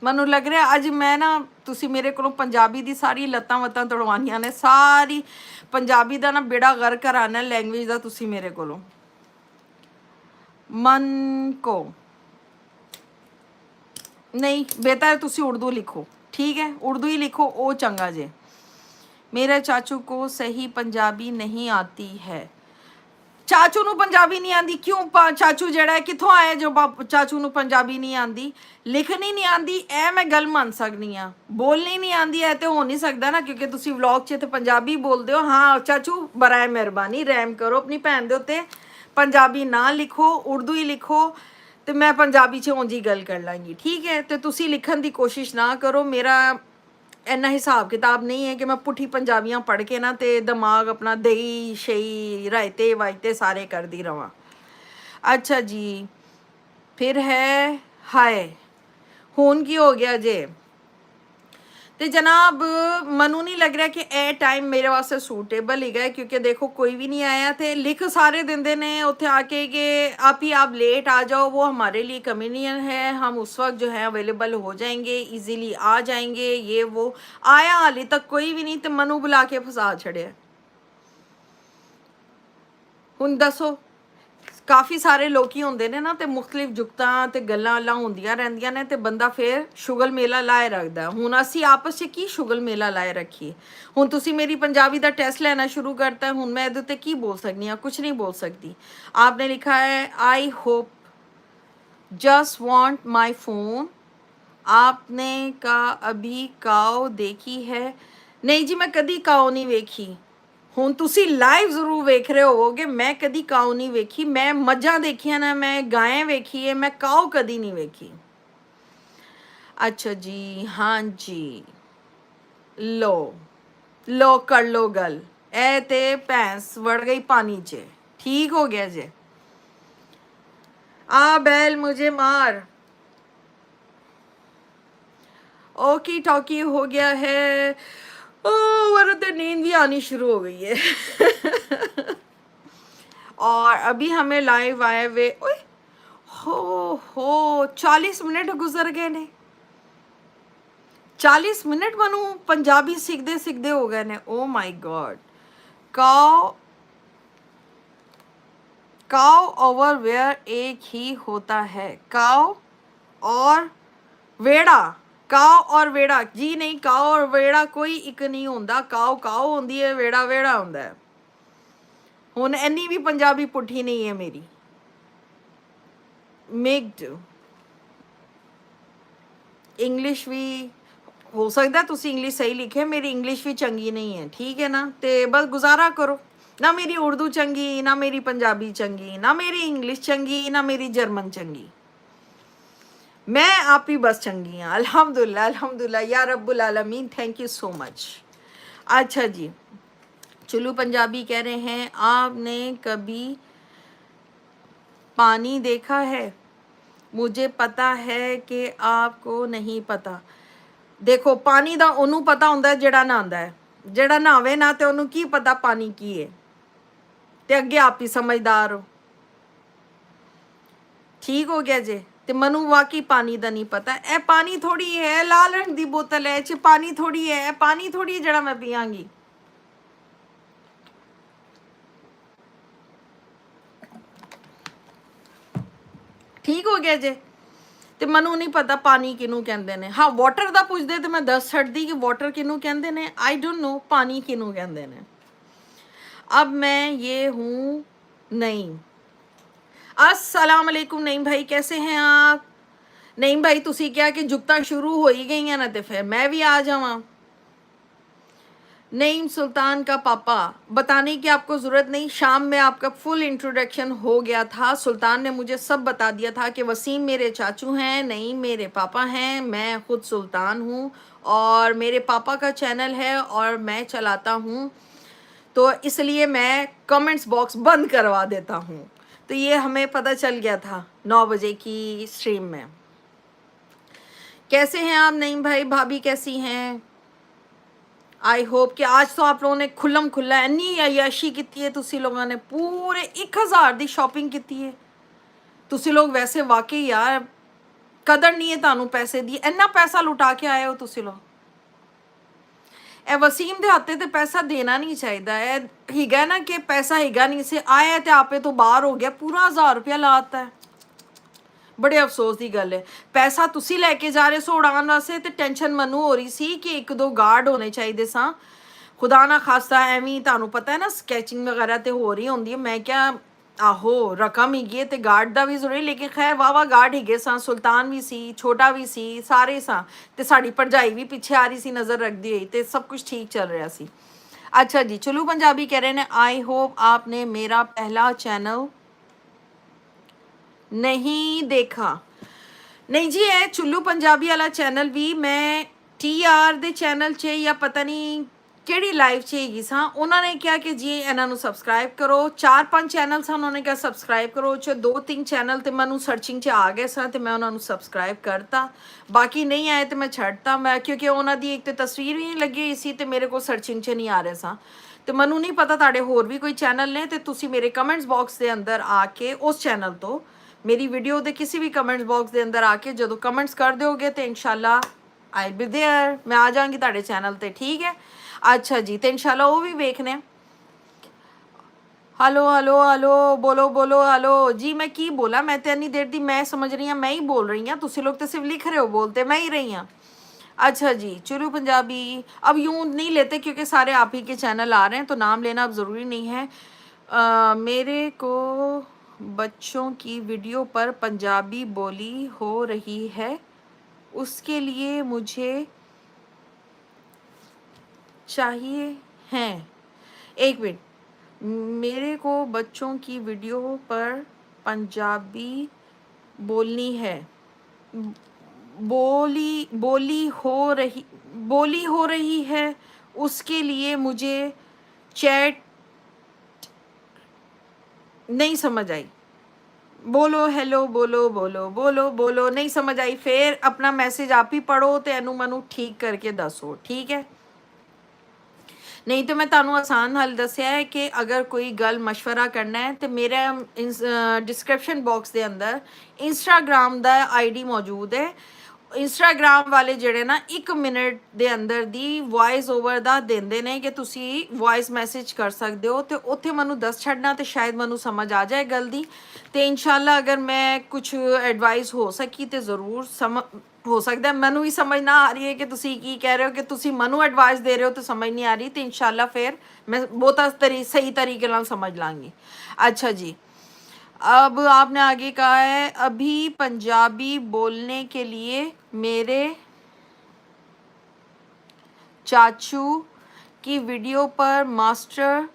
ਮੈਨੂੰ ਲੱਗ ਰਿਹਾ ਅੱਜ ਮੈਂ ਨਾ, ਤੁਸੀਂ ਮੇਰੇ ਕੋਲੋਂ ਪੰਜਾਬੀ ਦੀ ਸਾਰੀ ਲੱਤਾਂ ਵੱਤਾਂ ਤੜਵਾਉਣੀਆਂ ਨੇ, ਸਾਰੀ ਪੰਜਾਬੀ ਦਾ ਨਾ ਬੇੜਾ ਗਰ ਕਰਾਣਾ ਲੈਂਗੁਏਜ ਦਾ ਤੁਸੀਂ ਮੇਰੇ ਕੋਲੋਂ। ਮਨ ਕੋ ਨਹੀਂ ਬੇਟਾ, ਤੁਸੀਂ ਉਰਦੂ ਲਿਖੋ, ਠੀਕ ਹੈ, ਉਰਦੂ ਹੀ ਲਿਖੋ, ਉਹ ਚੰਗਾ ਜੇ। ਮੇਰੇ ਚਾਚੂ ਕੋ ਸਹੀ ਪੰਜਾਬੀ ਨਹੀਂ ਆਤੀ ਹੈ। ਚਾਚੂ ਨੂੰ ਪੰਜਾਬੀ ਨਹੀਂ ਆਂਦੀ, ਕਿਉਂ? ਚਾਚੂ ਜਿਹੜਾ ਕਿੱਥੋਂ ਆਇਆ ਜੋ ਚਾਚੂ ਨੂੰ ਪੰਜਾਬੀ ਨਹੀਂ ਆਂਦੀ? ਲਿਖਣੀ ਨਹੀਂ ਆਂਦੀ ਇਹ ਮੈਂ ਗੱਲ ਮੰਨ ਸਕਦੀ ਹਾਂ, ਬੋਲਣੀ ਨਹੀਂ ਆਂਦੀ ਇਹ ਤੇ ਹੋ ਨਹੀਂ ਸਕਦਾ ਨਾ, ਕਿਉਂਕਿ ਤੁਸੀਂ ਵਲੌਗ 'ਚ ਤੇ ਪੰਜਾਬੀ ਬੋਲਦੇ ਹੋ। ਹਾਂ ਚਾਚੂ, ਬਰਾਏ ਮਿਹਰਬਾਨੀ ਰਹਿਮ ਕਰੋ ਆਪਣੀ ਭੈਣ ਦੇ ਉੱਤੇ, ਪੰਜਾਬੀ ਨਾ ਲਿਖੋ, ਉਰਦੂ ਹੀ ਲਿਖੋ, ਤੇ ਮੈਂ ਪੰਜਾਬੀ 'ਚ ਉਂਝ ਹੀ ਗੱਲ ਕਰ ਲਾਂਗੀ, ਠੀਕ ਹੈ। ਤੇ ਤੁਸੀਂ ਲਿਖਣ ਦੀ ਕੋਸ਼ਿਸ਼ ਨਾ ਕਰੋ, ਮੇਰਾ ਇੰਨਾ ਹਿਸਾਬ ਕਿਤਾਬ ਨਹੀਂ ਹੈ ਕਿ ਮੈਂ ਪੁੱਠੀ ਪੰਜਾਬੀਆਂ ਪੜ੍ਹ ਕੇ ਨਾ ਤੇ ਦਿਮਾਗ ਆਪਣਾ ਦਹੀਂ ਸ਼ਈ ਰਾਇਤੇ ਵਾਇਤੇ ਸਾਰੇ ਕਰਦੀ ਰਵਾਂ। ਅੱਛਾ ਜੀ, ਫਿਰ ਹੈ ਹਾਏ, ਹੁਣ ਕੀ ਹੋ ਗਿਆ ਜੇ? ਤੇ ਜਨਾਬ ਮੈਨੂੰ ਨਹੀਂ ਲੱਗ ਰਿਹਾ ਕਿ ਇਹ ਟਾਈਮ ਮੇਰੇ ਵਾਸਤੇ सूटेबल ਹੈਗਾ, क्योंकि देखो कोई भी नहीं आया, ਤੇ ਲਿਖ ਸਾਰੇ ਦਿੰਦੇ ਨੇ ਉੱਥੇ ਆ ਕੇ कि आप ही आप लेट आ जाओ, वो हमारे लिए कन्वीनियंट है, हम उस वक्त जो है अवेलेबल हो जाएंगे, ईजीली आ जाएंगे, ये वो। आया हाले तक कोई भी नहीं, ਤੇ ਮੈਨੂੰ ਬੁਲਾ ਕੇ ਫਸਾ ਛੜਿਆ। ਹੁਣ ਦੱਸੋ ਕਾਫੀ ਸਾਰੇ ਲੋਕੀ ਹੁੰਦੇ ਨੇ ਨਾ ਤੇ ਮੁxtਲਿਫ ਜੁਗਤਾਂ ਤੇ ਗੱਲਾਂ ਅੱਲਾਂ ਹੁੰਦੀਆਂ ਰਹਿੰਦੀਆਂ ਨੇ ਤੇ ਬੰਦਾ ਫਿਰ ਸ਼ੁਗਲ ਮੇਲਾ ਲਾਏ ਰੱਖਦਾ। ਹੁਣ ਅਸੀਂ ਆਪਸ 'ਚ ਕੀ ਸ਼ੁਗਲ ਮੇਲਾ ਲਾਏ ਰੱਖੀਏ। ਹੁਣ ਤੁਸੀਂ ਮੇਰੀ ਪੰਜਾਬੀ ਦਾ ਟੈਸਟ ਲੈਣਾ ਸ਼ੁਰੂ ਕਰਤਾ है, ਹੁਣ मैं ਇਹਦੇ ਤੇ ਕੀ बोल सकती हाँ, कुछ नहीं बोल सकती। आपने लिखा है I hope just want my phone, आपने का अभी काओ देखी है? नहीं जी, मैं कदी काओ नहीं वेखी। ਹੁਣ ਤੁਸੀਂ ਲਾਈਵ ਜ਼ਰੂਰ ਵੇਖ ਰਹੇ ਹੋਵੋਗੇ, ਮੈਂ ਕਦੀ ਕਾਓ ਨਹੀਂ ਵੇਖੀ। ਮੈਂ ਮੱਝਾਂ ਦੇਖੀਆਂ ਨਾ, ਮੈਂ ਗਾਏਂ ਵੇਖੀ ਹੈ, ਮੈਂ ਕਾਓ ਕਦੀ ਨਹੀਂ ਵੇਖੀ। ਅੱਛਾ ਜੀ, ਹਾਂ ਜੀ, ਲੋ ਕਰ ਲੋ ਗੱਲ। ਇਹ ਤੇ ਭੈਂਸ ਵੜ ਗਈ ਪਾਣੀ 'ਚ, ਠੀਕ ਹੋ ਗਿਆ ਜੇ। ਆ बैल मुझे मार, ओकी टॉकी हो गया है। मेरे तो नींद भी आनी शुरू हो गई है। और अभी हमें लाइव आए हुए हो 40 मिनट गुजर गए ने। 40 मिनट मनु पंजाबी सीखते सीखते हो गए ने। Oh my God. काव ओवर वेयर एक ही होता है, काव और वेड़ा। काव और वेड़ा जी नहीं, काव और वेड़ा कोई एक नहीं होंदा। काव काव होंदी है, वेड़ा वेड़ा होंदा है। हुण इन्नी भी पंजाबी पुठी नहीं है मेरी। मिक्ड इंग्लिश भी हो सकता तुसी इंग्लिश सही लिखे, मेरी इंग्लिश भी चंगी नहीं है, ठीक है ना। ते बस गुजारा करो ना, मेरी उर्दू चंगी ना मेरी पंजाबी चंगी ना मेरी इंग्लिश चंगी ना मेरी जर्मन चंगी, मैं आप ही बस चंगी हाँ। अल्हम्दुलिल्लाह अल्हम्दुलिल्लाह या रब्बुल आलमीन, थैंक यू सो मच। अच्छा जी, चुल्लू पंजाबी कह रहे हैं आपने कभी पानी देखा है? मुझे पता है कि आपको नहीं पता। देखो पानी दा ओनू पता हुंदा है जेड़ा नहांदा है, जेड़ा नहावे ना ते ओनू की पता पानी की है, ते अगे आप ही समझदार हो, ठीक हो गया जे। ते मनु वाकई पानी दा नहीं पता। ए पानी थोड़ी है, लाल रंग दी बोतल है, च पानी थोड़ी है, पानी थोड़ी है जेड़ा मैं पियांगी। ठीक हो गया जे। ते मनु नहीं पता पानी किनू कहंदे ने। हाँ वाटर दा पुछदे ते मैं दस छड्डदी कि वाटर किनू कहंदे ने। आई डोंट नो पानी किनू कहंदे ने। अब मैं ये हूँ नईम। अस्सलाम वालेकुम नईम भाई, कैसे हैं आप? नईम भाई तुसी क्या कि जुगता शुरू हो ही गई हैं ना, तो फिर मैं भी आ जावा। नईम सुल्तान का पापा, बताने की आपको ज़रूरत नहीं, शाम में आपका फुल इंट्रोडक्शन हो गया था। सुल्तान ने मुझे सब बता दिया था कि वसीम मेरे चाचू हैं, नईम मेरे पापा हैं, मैं ख़ुद सुल्तान हूँ और मेरे पापा का चैनल है और मैं चलाता हूँ, तो इसलिए मैं कमेंट्स बॉक्स बंद करवा देता हूँ। तो ये हमें पता चल गया था 9 बजे की स्ट्रीम में। कैसे हैं आप नईम भाई? भाभी कैसी हैं? आई होप कि आज तो आप लोगों ने खुल्लम खुल्ला इन्नी अयाशी की है, तुसी लोगों ने पूरे 1000 दी शॉपिंग की है। तुसी लोग वैसे वाकई यार कदर नहीं है तानू पैसे दी, इन्ना पैसा लुटा के आए हो तुसी लोग। ए वसीम दे हाथे ते पैसा देना नहीं चाहिए। हीगा ना कि पैसा हीगा नहीं से आया तो आपे तो बाहर हो गया, पूरा 1000 रुपया लाता है। बड़े अफसोस की गल है। पैसा तुसी लैके जा रहे सो उड़ान वास्ते, तो टेंशन मनु हो रही सी कि 1-2 गार्ड होने चाहिए सा। खुदा ना खास्ता एवं तुहानू पता है ना स्कैचिंग वगैरह तो हो रही होंगी है। मैं क्या आहो रकम ही गई तो गार्ड का भी जरूरी, लेकिन खैर वाह गार्ड हिगे सा, सुल्तान भी सी, छोटा भी सी, सारे सा, तो साड़ी भरजाई भी पीछे आ रही सी नज़र रखती हुई, तो सब कुछ ठीक चल रहा सी। अच्छा जी, चुल्लू पंजाबी कह रहे हैं आई होप आपने मेरा पहला चैनल नहीं देखा। नहीं जी, है चुल्लू पंजाबी वाला चैनल भी मैं TR दे चैनल च या पता नहीं केड़ी लाइव च हैगी सा। उन्होंने क्या कि जी इन्हों सबसक्राइब करो, 4-5 चैनल सा उन्होंने क्या सबसक्राइब करो, 2-3 चैनल तो मैं सर्चिंग च आ गए सा, तो मैं उन्होंने सबसक्राइब करता, बाकी नहीं आए तो मैं छड्डता। मैं क्योंकि उन्होंने एक तो तस्वीर भी नहीं लगी हुई सी, तो मेरे को सर्चिंग च नहीं आ रहे सा, तो मैनू नहीं पता तुहाडे होर भी कोई चैनल ने, तो तुसी मेरे कमेंट्स बॉक्स के अंदर आके उस चैनल तो मेरी वीडियो के किसी भी कमेंट्स बॉक्स के अंदर आके जो कमेंट्स कर दोगे तो इंशाल्लाह आई बी देयर, मैं आ जाऊँगी तुहाडे चैनल पर, ठीक है। अच्छा जी, तो इंशाल्लाह वो भी वेखने। हेलो हेलो हेलो बोलो बोलो हेलो जी। मैं की बोला, मैं तो इन्नी देर दी मैं समझ रही हूँ, मैं ही बोल रही हूँ, तुसी लोग तो सिर्फ लिख रहे हो, बोलते मैं ही रही हूँ। अच्छा जी, चुलू पंजाबी अब यूं नहीं लेते क्योंकि सारे आप ही के चैनल आ रहे हैं, तो नाम लेना अब ज़रूरी नहीं है। मेरे को बच्चों की वीडियो पर पंजाबी बोली हो रही है, उसके लिए मुझे चाहिए हैं। एक मिनट, मेरे को बच्चों की वीडियो पर पंजाबी बोलनी है, बोली हो रही है, उसके लिए मुझे चैट नहीं समझ आई। बोलो हेलो, बोलो बोलो बोलो बोलो, नहीं समझ आई। फिर अपना मैसेज आप ही पढ़ो तो एनू मनु ठीक करके दसो, ठीक है। नहीं तो मैं ਤੁਹਾਨੂੰ ਆਸਾਨ ਹੱਲ ਦੱਸਿਆ ਹੈ ਕਿ ਅਗਰ ਕੋਈ ਗੱਲ ਮਸ਼ਵਰਾ ਕਰਨਾ ਹੈ ਤੇ ਮੇਰਾ ਡਿਸਕ੍ਰਿਪਸ਼ਨ ਬਾਕਸ ਦੇ ਅੰਦਰ ਇੰਸਟਾਗ੍ਰਾਮ ਦਾ ਆਈਡੀ ਮੌਜੂਦ ਹੈ। ਇੰਸਟਾਗ੍ਰਾਮ ਵਾਲੇ ਜਿਹੜੇ ਨਾ 1 ਮਿੰਟ ਦੇ ਅੰਦਰ ਦੀ ਵੌਇਸ ਓਵਰ ਦਾ ਦਿੰਦੇ ਨੇ ਕਿ ਤੁਸੀਂ ਵੌਇਸ ਮੈਸੇਜ ਕਰ ਸਕਦੇ ਹੋ, ਤੇ ਉੱਥੇ ਮੈਨੂੰ ਦੱਸ ਛੱਡਣਾ ਤੇ ਸ਼ਾਇਦ ਮੈਨੂੰ ਸਮਝ ਆ ਜਾਏ ਗੱਲ ਦੀ। ਤੇ ਇਨਸ਼ਾਅੱਲਾ ਅਗਰ ਮੈਂ ਕੁਝ ਐਡਵਾਈਸ ਹੋ ਸਕੀ ਤੇ ਜ਼ਰੂਰ हो सकता है मैनू ही समझ ना आ रही है कि तुसी की कह रहे हो कि तुसी मनु एडवाइस दे रहे हो तो समझ नहीं आ रही, तो इंशाल्लाह फिर मैं बहुत सही तरीके नाल समझ लाँगी। अच्छा जी, अब आपने आगे कहा है अभी पंजाबी बोलने के लिए मेरे चाचू की वीडियो पर मास्टर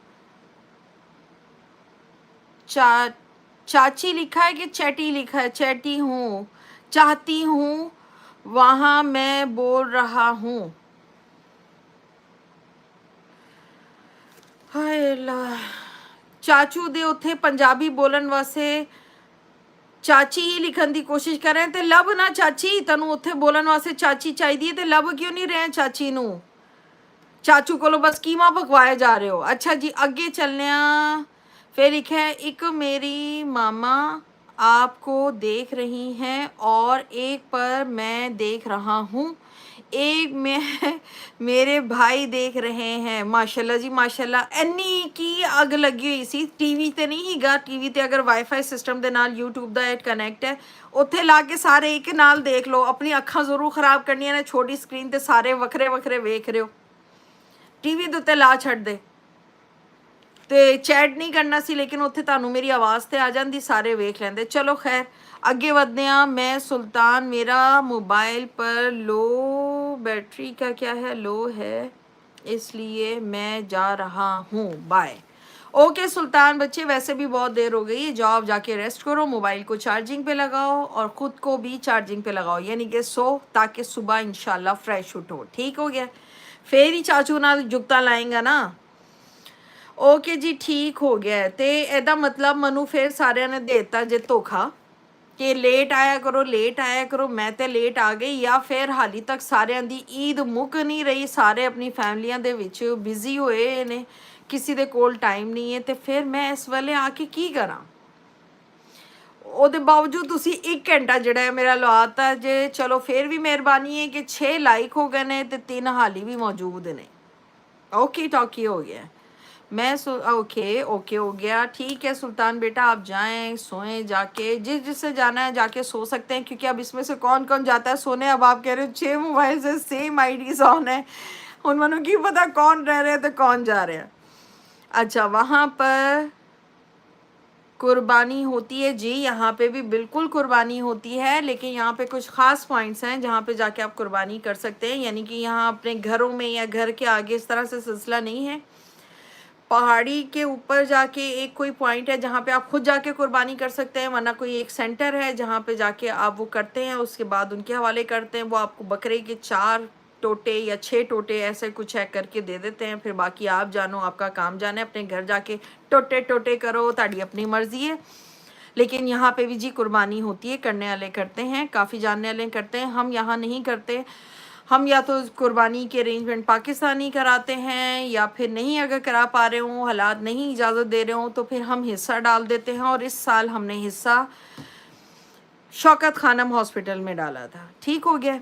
चाची लिखा है कि चैटी लिखा है? चैटी हूँ, चाहती हूँ, वहाँ मैं बोल रहा हूँ। हाय अल्लाह, चाचू दे उत्थे पंजाबी बोलन वास्ते चाची ही लिखन की कोशिश कर रहे हैं, तो लभ ना चाची, तैनू उत्थे बोलन वास्ते चाची चाहिए, तो लभ क्यों नहीं रहे चाची नू? चाचू को बस कीमा पकवाए जा रहे हो। अच्छा जी, अगे चलने। फिर लिखा है एक मेरी मामा आपको देख रही हैं और एक पर मैं देख रहा हूँ, एक में मेरे भाई देख रहे हैं। माशाल्लाह जी माशाल्लाह। इन्नी की अग लगी हुई सी, टीवी ते नहीं हीगा, टीवी ते अगर वाईफाई सिस्टम दे नाल यूट्यूब दा कनैक्ट है, उत्थे ला के सारे एक नाल देख लो। अपनी अखां जरूर खराब करनियां ने, छोटी स्क्रीन ते सारे वखरे वखरे वेख रहे हो। टीवी दे उत्ते ला छड्ड दे ते चैट नहीं करना सी, लेकिन उत्थे तुहानू मेरी आवाज़ ते आ जाती, सारे वेख लेंदे। चलो खैर अगे बढ़ते हैं। मैं सुल्तान, मेरा मोबाइल पर लो बैटरी का क्या है, लो है, इसलिए मैं जा रहा हूँ, बाय। ओके सुल्तान बच्चे, वैसे भी बहुत देर हो गई है, जाओ जाके रेस्ट करो, मोबाइल को चार्जिंग पे लगाओ और ख़ुद को भी चार्जिंग पे लगाओ, यानी कि सो, ताकि सुबह इंशाल्लाह फ्रेश उठो। ठीक हो गया? फिर ही चाचू नाल जुगता लाएंगा ना। ओके जी, ठीक हो गया है। तो ਇਹਦਾ मतलब मनु फिर सारे ने देता जे धोखा कि लेट आया करो, लेट आया करो। मैं तो लेट आ गई, या फिर हाली तक सारिਆਂ ਦੀ ईद मुक नहीं रही, सारे अपनी फैमिलियां ਦੇ ਵਿੱਚ बिजी होए ने, किसी ਦੇ ਕੋਲ टाइम नहीं है, तो फिर मैं इस वेले आके की करा? ਉਹਦੇ ਬਾਵਜੂਦ ਤੁਸੀਂ 1 ਘੰਟਾ ਜਿਹੜਾ ਹੈ ਮੇਰਾ ਲਵਾਤਾ ਜੇ। ਚਲੋ ਫਿਰ ਵੀ ਮਿਹਰਬਾਨੀ ਹੈ ਕਿ 6 ਲਾइक हो गए ने ਤੇ 3 ਹਾਲੀ भी मौजूद ने। ओके टॉकी हो गया। मैं ओके ओके हो गया, ठीक है सुल्तान बेटा, आप जाएं सोएं जाके, जिससे जाना है जाके सो सकते हैं, क्योंकि अब इसमें से कौन कौन जाता है सोने। अब आप कह रहे हो 6 मोबाइल से सेम आईडीज ऑन है, उन मनु की पता कौन रह रहे हैं तो कौन जा रहे हैं। अच्छा, वहाँ पर कुर्बानी होती है जी, यहाँ पे भी बिल्कुल कुर्बानी होती है, लेकिन यहाँ पे कुछ ख़ास पॉइंट्स हैं जहाँ पे जाके आप कुर्बानी कर सकते हैं, यानी कि यहाँ अपने घरों में या घर के आगे इस तरह से सिलसिला नहीं है। पहाड़ी के ऊपर जाके एक कोई पॉइंट है जहाँ पे आप खुद जाके कुर्बानी कर सकते हैं, वरना कोई एक सेंटर है जहाँ पे जाके आप वो करते हैं, उसके बाद उनके हवाले करते हैं। वो आपको बकरे के 4 टोटे या 6 टोटे ऐसे कुछ है करके दे देते हैं, फिर बाकी आप जानो, आपका काम जाना है, अपने घर जाके टोटे टोटे करो, ताड़ी अपनी मर्जी है। लेकिन यहाँ पे भी जी कुर्बानी होती है, करने वाले करते हैं, काफ़ी जानने वाले करते हैं, हम यहाँ नहीं करते। हम या तो कुर्बानी के अरेंजमेंट पाकिस्तानी कराते हैं, या फिर नहीं अगर करा पा रहे हों, हालात नहीं इजाज़त दे रहे हों, तो फिर हम हिस्सा डाल देते हैं। और इस साल हमने हिस्सा शौकत खानम हॉस्पिटल में डाला था। ठीक हो गया?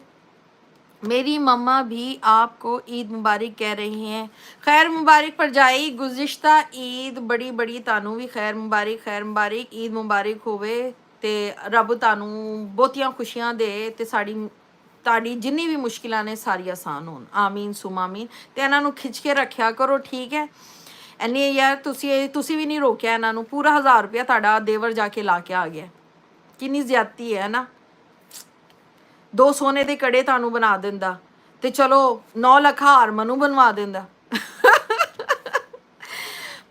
मेरी मम्मा भी आपको ईद मुबारक कह रही हैं। खैर मुबारक पर जाई, गुज़िश्ता ईद बड़ी बड़ी तानू भी खैर मुबारक, ईद मुबारक होवे ते रब तानू बहुतियां खुशियां दे ते साड़ी ताड़ी जिन्नी भी मुश्किलां ने सारी आसान होन। आमीन सुम आमीन। ते इन्हां नू खिच के रखिया करो, ठीक है। ਐਨੀ ਯਾਰ ਤੁਸੀਂ ਵੀ ਨਹੀਂ ਰੋਕਿਆ ਇਹਨਾਂ ਨੂੰ। ਪੂਰਾ 1000 ਰੁਪਇਆ ਤੁਹਾਡਾ ਦੇਵਰ ਜਾ ਕੇ ਲਾ ਕੇ ਆ ਗਿਆ। ਕਿੰਨੀ ਜ਼ਿਆਦਤੀ ਹੈ ਨਾ। 2 ਸੋਨੇ ਦੇ ਕੜੇ ਤੁਹਾਨੂੰ ਬਣਾ ਦਿੰਦਾ ਤੇ ਚਲੋ 9 ਲੱਖ ਹਾਰ ਮਨੂੰ बनवा ਦਿੰਦਾ।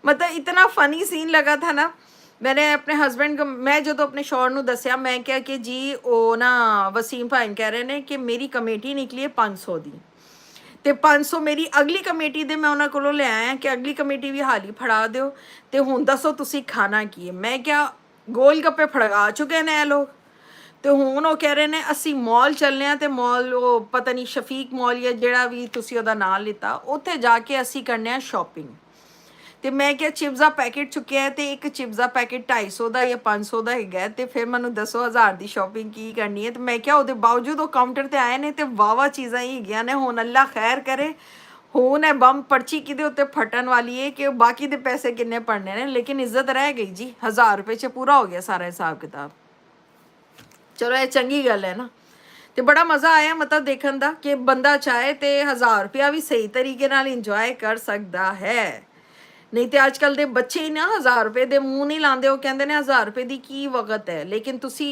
मतलब इतना फनी सीन लगा था ना। मैंने अपने हस्बैंड को, मैं जो तो अपने शौहर ਨੂੰ ਦੱਸਿਆ, मैं क्या कि जी ਉਹ ਨਾ ਵਸੀਮ ਭਾਈ ਕਹਿ ਰਹੇ ਨੇ ਕਿ ਮੇਰੀ ਕਮੇਟੀ ਨਿਕਲੀ ਹੈ 500 ਦੀ ਤੇ 500 ਮੇਰੀ ਅਗਲੀ ਕਮੇਟੀ ਦੇ ਮੈਂ ਉਹਨਾਂ ਕੋਲੋਂ ਲੈ ਆਇਆ ਕਿ ਅਗਲੀ ਕਮੇਟੀ ਵੀ ਹਾਲੀ ਫੜਾ ਦਿਓ ਤੇ ਹੁਣ ਦੱਸੋ ਤੁਸੀਂ ਖਾਣਾ ਕੀ ਹੈ। ਮੈਂ ਕਿਹਾ ਗੋਲ ਗੱਪੇ ਫੜਾ ਚੁੱਕੇ ਨੇ ਇਹ ਲੋਕ ਤੇ ਹੁਣ ਉਹ ਕਹਿ ਰਹੇ ਨੇ ਅਸੀਂ ਮਾਲ ਚੱਲਨੇ ਆ ਤੇ ਮਾਲ ਉਹ ਪਤਾ ਨਹੀਂ ਸ਼ਫੀਕ ਮਾਲ ਜਾਂ ਜਿਹੜਾ ਵੀ ਤੁਸੀਂ ਉਹਦਾ ਨਾਮ ਲਿੱਤਾ, ਉੱਥੇ ਜਾ ਕੇ ਅਸੀਂ ਕਰਨੇ ਆ ਸ਼ਾਪਿੰਗ। ਤੇ ਮੈਂ ਕਿਹਾ ਚਿਪਸ ਦਾ ਪੈਕੇਟ ਚੁੱਕਿਆ ਤੇ ਇੱਕ ਚਿਪਸ ਦਾ ਪੈਕੇਟ 250 ਦਾ ਜਾਂ 500 ਦਾ ਹੈਗਾ ਤੇ ਫਿਰ ਮੈਨੂੰ ਦੱਸੋ 1000 ਦੀ ਸ਼ਾਪਿੰਗ ਕੀ ਕਰਨੀ ਹੈ। ਤੇ ਮੈਂ ਕਿਹਾ ਉਹਦੇ ਬਾਵਜੂਦ ਉਹ ਕਾਊਂਟਰ ਤੇ ਆਏ ਨੇ ਤੇ ਵਾਵਾ ਚੀਜ਼ਾਂ ਹੀ ਹੈਗੀਆਂ ਨੇ। ਹੁਣ ਅੱਲਾ ਖੈਰ ਕਰੇ, ਹੁਣ ਇਹ ਬੰਮ ਪਰਚੀ ਕਿਹਦੇ ਉੱਤੇ ਫਟਣ ਵਾਲੀ ਹੈ ਕਿ ਬਾਕੀ ਦੇ ਪੈਸੇ ਕਿੰਨੇ ਪੜਨੇ ਨੇ, ਲੇਕਿਨ ਇੱਜ਼ਤ ਰਹਿ ਗਈ ਜੀ। 1000 ਰੁਪਏ 'ਚ ਪੂਰਾ ਹੋ ਗਿਆ ਸਾਰਾ ਹਿਸਾਬ ਕਿਤਾਬ। ਚਲੋ ਇਹ ਚੰਗੀ ਗੱਲ ਹੈ ਨਾ। ਤੇ ਬੜਾ ਮਜ਼ਾ ਆਇਆ ਮਤਲਬ ਦੇਖਣ ਦਾ ਕਿ ਬੰਦਾ ਚਾਹੇ ਤੇ 1000 ਰੁਪਇਆ ਵੀ ਸਹੀ ਤਰੀਕੇ ਨਾਲ ਇੰਜੋਏ ਕਰ ਸਕਦਾ ਹੈ। नहीं तो अजकल के बच्चे ही ना 1000 रुपये के मूँह नहीं लाते। वो कहते हैं 1000 रुपये की की वक्त है, लेकिन तुसी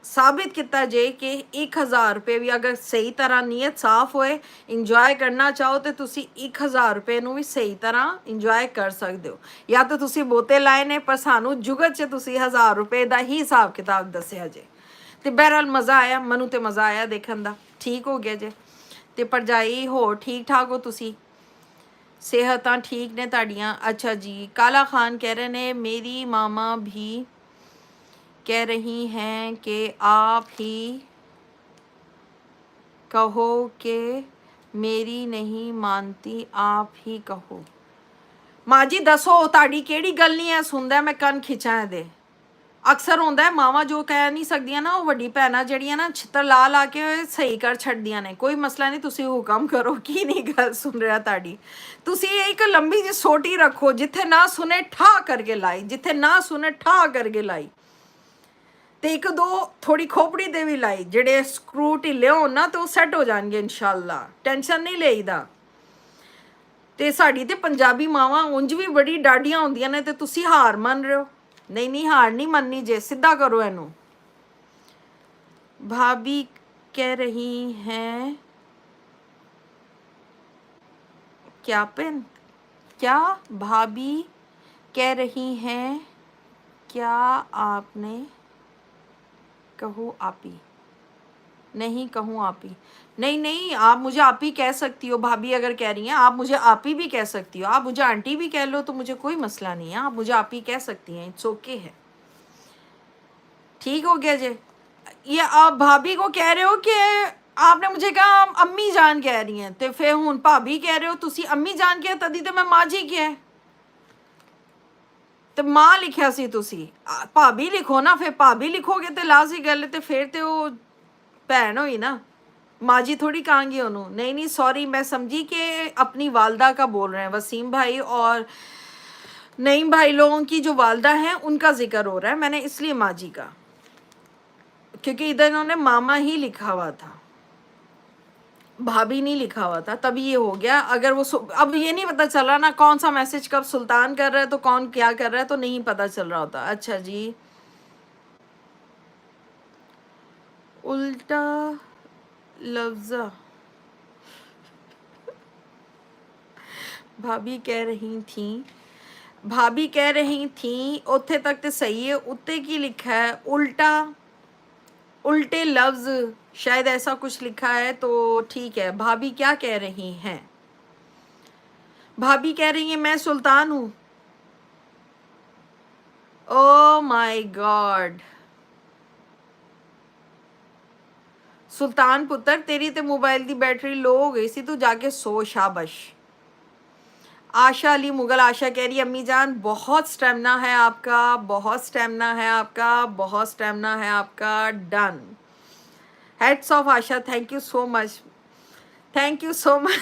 साबित किया जे कि 1000 रुपये भी अगर सही तरह नीयत साफ होए, इंजॉय करना चाहो तो तुसी 1000 रुपये नू भी सही तरह इंजॉय कर सकते हो। या तो तुसी बोते लाए ने पर सानू जुगत च तुसी 1000 रुपये का ही हिसाब किताब दसिया जे। तो बहरहाल मज़ा आया, मनु तो मज़ा आया देखने का। ठीक हो गया जे। तो भरजाई होर ठीक ठाक हो तुसी? सेहत ठीक ने ताड़ियाँ? अच्छा जी। काला खान कह रहे ने मेरी मामा भी कह रही हैं कि आप ही कहो कि मेरी नहीं मानती, आप ही कहो। माँ जी दसो ताड़ी केड़ी गल नहीं है सुनदा मैं कन खिंचा दे। अक्सर होंदा है मावां जो कह नहीं सकदियां ना, वो वड्डी भैनां जेहड़ियां ना छित्तर ला ला के सही कर छड्डियां ने। कोई मसला नहीं, तुसी हुक्म करो की नहीं गल सुन रहा ताड़ी। तुसी एक लंबी जी सोटी रखो, जिथे ना सुने ठा करके लाई, जिथे ना सुने ठा करके लाई ते एक दो थोड़ी खोपड़ी दे भी लाई। जेड़े स्क्रू ढिले होण ना तो सैट हो जाणगे इंशाअल्लाह, टेंशन नहीं लईदा। ते साड़ी ते पंजाबी मावां उंज भी बड़ी डाडियां होंदियां ने ते तुसी हार मन रहे हो। नहीं नहीं हार नहीं मननी जे, सीधा करो इनू। भाभी कह रही हैं क्या पेन क्या भाभी कह रही हैं क्या आपने कहूँ आपी? नहीं कहूँ आपी, नहीं नहीं आप मुझे आप ही कह सकती हो। भाभी अगर कह रही हैं आप मुझे आप ही भी कह सकती हो, आप मुझे आंटी भी कह लो तो मुझे कोई मसला नहीं है। आप मुझे आप ही कह सकती हैं, इट्स ओके है। ठीक हो गया जे। ये आप भाभी को कह रहे हो कि आपने मुझे कहा अम्मी जान कह रही हैं तो फिर हुण भाभी कह रहे हो तुसी अम्मी जान के तदी तो मैं माँ जी क्या है तो माँ लिखिया सी, तुसी भाभी लिखो ना। फिर भाभी लिखोगे तो लाजी गल है, तो फिर तो वो भैन हुई ना, माँ जी थोड़ी कहांगी उन्होंने। नहीं नहीं सॉरी, मैं समझी कि अपनी वालदा का बोल रहे हैं। वसीम भाई और नईम भाई लोगों की जो वालदा हैं उनका जिक्र हो रहा है, मैंने इसलिए माँ जी का, क्योंकि इधर इन्होंने मामा ही लिखा हुआ था, भाभी नहीं लिखा हुआ था, तभी ये हो गया। अगर वो अब ये नहीं पता चल रहा ना कौन सा मैसेज कब सुल्तान कर रहा है तो कौन क्या कर रहा है, तो नहीं पता चल रहा होता। अच्छा जी। उल्टा लफ्ज़ा भाभी कह रही थी उत्थे तक तो सही है, उत्ते की लिखा है उल्टा, उल्टे लफ्ज़ शायद ऐसा कुछ लिखा है तो ठीक है। भाभी क्या कह रही हैं? भाभी कह रही हैं मैं सुल्तान हूँ। ओ माय गॉड, सुल्तान पुत्र तेरी तो मोबाइल की बैटरी लो हो गई सी, तू जाके सो। शाबाश। आशा अली मुगल आशा कह रही अम्मी जान बहुत स्टेमिना है आपका, बहुत स्टेमिना है आपका, बहुत स्टेमिना है आपका। Done, heads of Asha, thank you so much. Thank you so much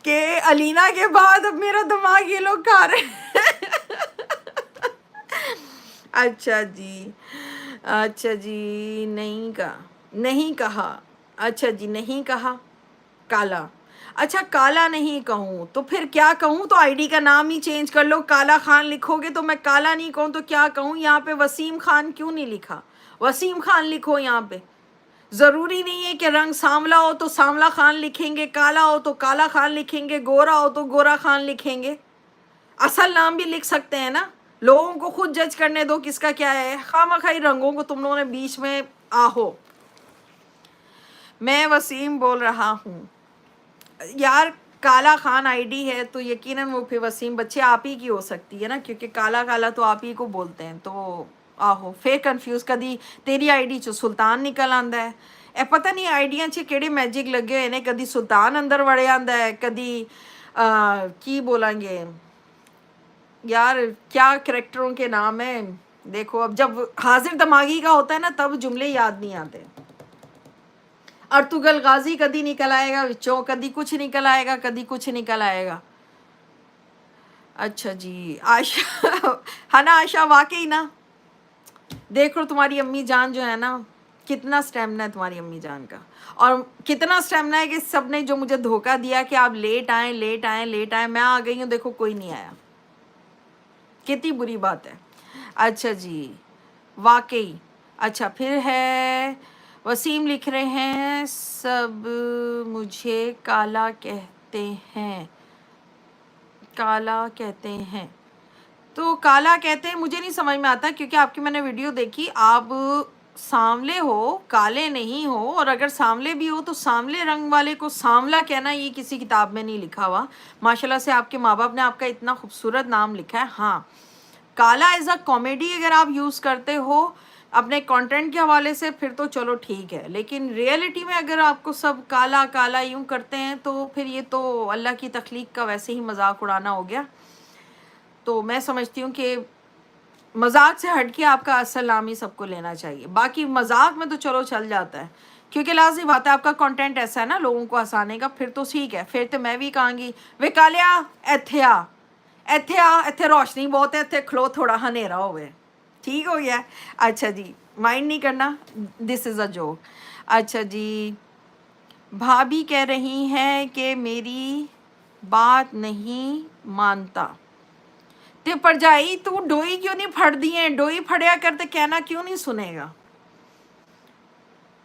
कि अलीना के बाद अब मेरा दिमाग ये लोग खा रहे हैं। अच्छा जी, अच्छा जी, नहीं कहा, नहीं कहा, अच्छा जी नहीं कहा, काला, अच्छा काला नहीं कहूँ तो फिर क्या कहूँ? तो आईडी का नाम ही चेंज कर लो, काला खान लिखोगे तो मैं काला नहीं कहूँ तो क्या कहूँ? यहाँ पे वसीम खान क्यों नहीं लिखा? वसीम खान लिखो यहाँ पे। ज़रूरी नहीं है कि रंग सांवला हो तो सांवला खान लिखेंगे, काला हो तो काला खान लिखेंगे, गोरा हो तो गोरा खान लिखेंगे। असल नाम भी लिख सकते हैं ना, लोगों को खुद जज करने दो किसका क्या है, खामखाई रंगों को तुम लोगों ने बीच में आहो। मैं वसीम बोल रहा हूँ यार, काला खान आईडी है तो यकीनन वो फिर वसीम बच्चे आप ही की हो सकती है ना, क्योंकि काला काला तो आप ही को बोलते हैं। तो आहो फिर कंफ्यूज, कदी तेरी आईडी चो सुल्तान निकल आंदा है। ए पता नहीं आईडियां च केड़े मैजिक लगे हुए ने, कदी सुल्तान अंदर वड़े आंदा है, कदी की बोलेंगे यार, क्या करैक्टरों के नाम है। देखो अब जब हाजिर दिमागी का होता है ना तब जुमले याद नहीं आते। अर्तुगल गाजी कदी निकल आएगा विचों, कदी कुछ निकल आएगा, कदी कुछ निकल आएगा। अच्छा जी आशा है ना, आशा वाकई ना, देख लो तुम्हारी अम्मी जान जो है ना, कितना स्टेमिना है तुम्हारी अम्मी जान का, और कितना स्टेमिना है कि सब ने जो मुझे धोखा दिया कि आप लेट आए लेट आए लेट आए, मैं आ गई हूँ, देखो कोई नहीं आया, कितनी बुरी बात है। अच्छा जी वाकई। अच्छा फिर है वसीम लिख रहे हैं, सब मुझे काला कहते हैं, काला कहते हैं, तो काला कहते हैं मुझे नहीं समझ में आता, क्योंकि आपकी मैंने वीडियो देखी, आप सांवले हो, काले नहीं हो, और अगर सांवले भी हो तो सांवले रंग वाले को सांवला कहना ये किसी किताब में नहीं लिखा हुआ। माशाल्लाह से आपके माँ बाप ने आपका इतना खूबसूरत नाम लिखा है। हाँ, काला एज अ कॉमेडी अगर आप यूज़ करते हो अपने कंटेंट के हवाले से फिर तो चलो ठीक है, लेकिन रियलिटी में अगर आपको सब काला काला यूं करते हैं तो फिर ये तो अल्लाह की तख्लीक का वैसे ही मजाक उड़ाना हो गया। तो मैं समझती हूँ कि मजाक से हट के आपका असल नाम ही सबको लेना चाहिए। बाकी मजाक में तो चलो चल जाता है, क्योंकि लाज़मी बात है आपका कंटेंट ऐसा है ना लोगों को हंसाने का, फिर तो ठीक है, फिर तो मैं भी कहूँगी वे कालिया इत्थे आ, इत्थे आ, इत्थे रोशनी बहुत है, इत्थे खलो थोड़ा हनेरा होवे, ठीक हो गया। अच्छा जी माइंड नहीं करना, दिस इज़ अ जोक। अच्छा जी भाभी कह रही हैं कि मेरी बात नहीं मानता, ते भरजाई तू डोई क्यों नहीं फड़ दी है, डोई फड़िया कर ते कहना क्यों नहीं सुनेगा।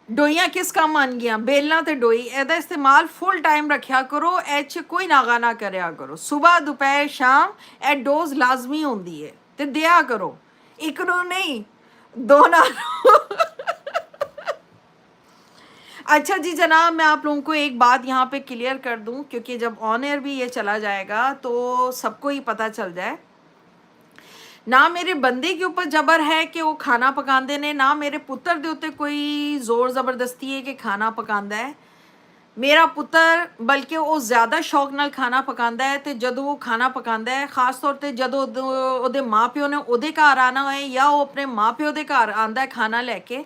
डोइयां किस काम आन गया, बेलना ते डोई, एदा इस्तेमाल फुल टाइम रखा करो, एच कोई नागा ना करया करो, सुबह दोपहर शाम ए डोज लाजमी होंदी है ते दिया करो, एक नो नहीं दो ना। अच्छा जी जनाब, मैं आप लोगों को एक बात यहाँ पे क्लियर कर दूँ, क्योंकि जब ऑन एयर भी ये चला जाएगा तो सबको ही पता चल जाए, ना मेरे बंदे के ऊपर जबर है कि वो खाना पकांदे ने, ना मेरे पुत्र दे उत्ते कोई जोर ज़बरदस्ती है कि खाना पकांदा है। मेरा पुत्र बल्कि वो ज़्यादा शौक नाल खाना पकांदा है, तो जदों वो खाना पकांदा है खास तौर पर जदों ओदे माँ प्यो ने ओदे घर आना होए या वो अपने माँ प्यो दे घर आंदा है खाना लैके,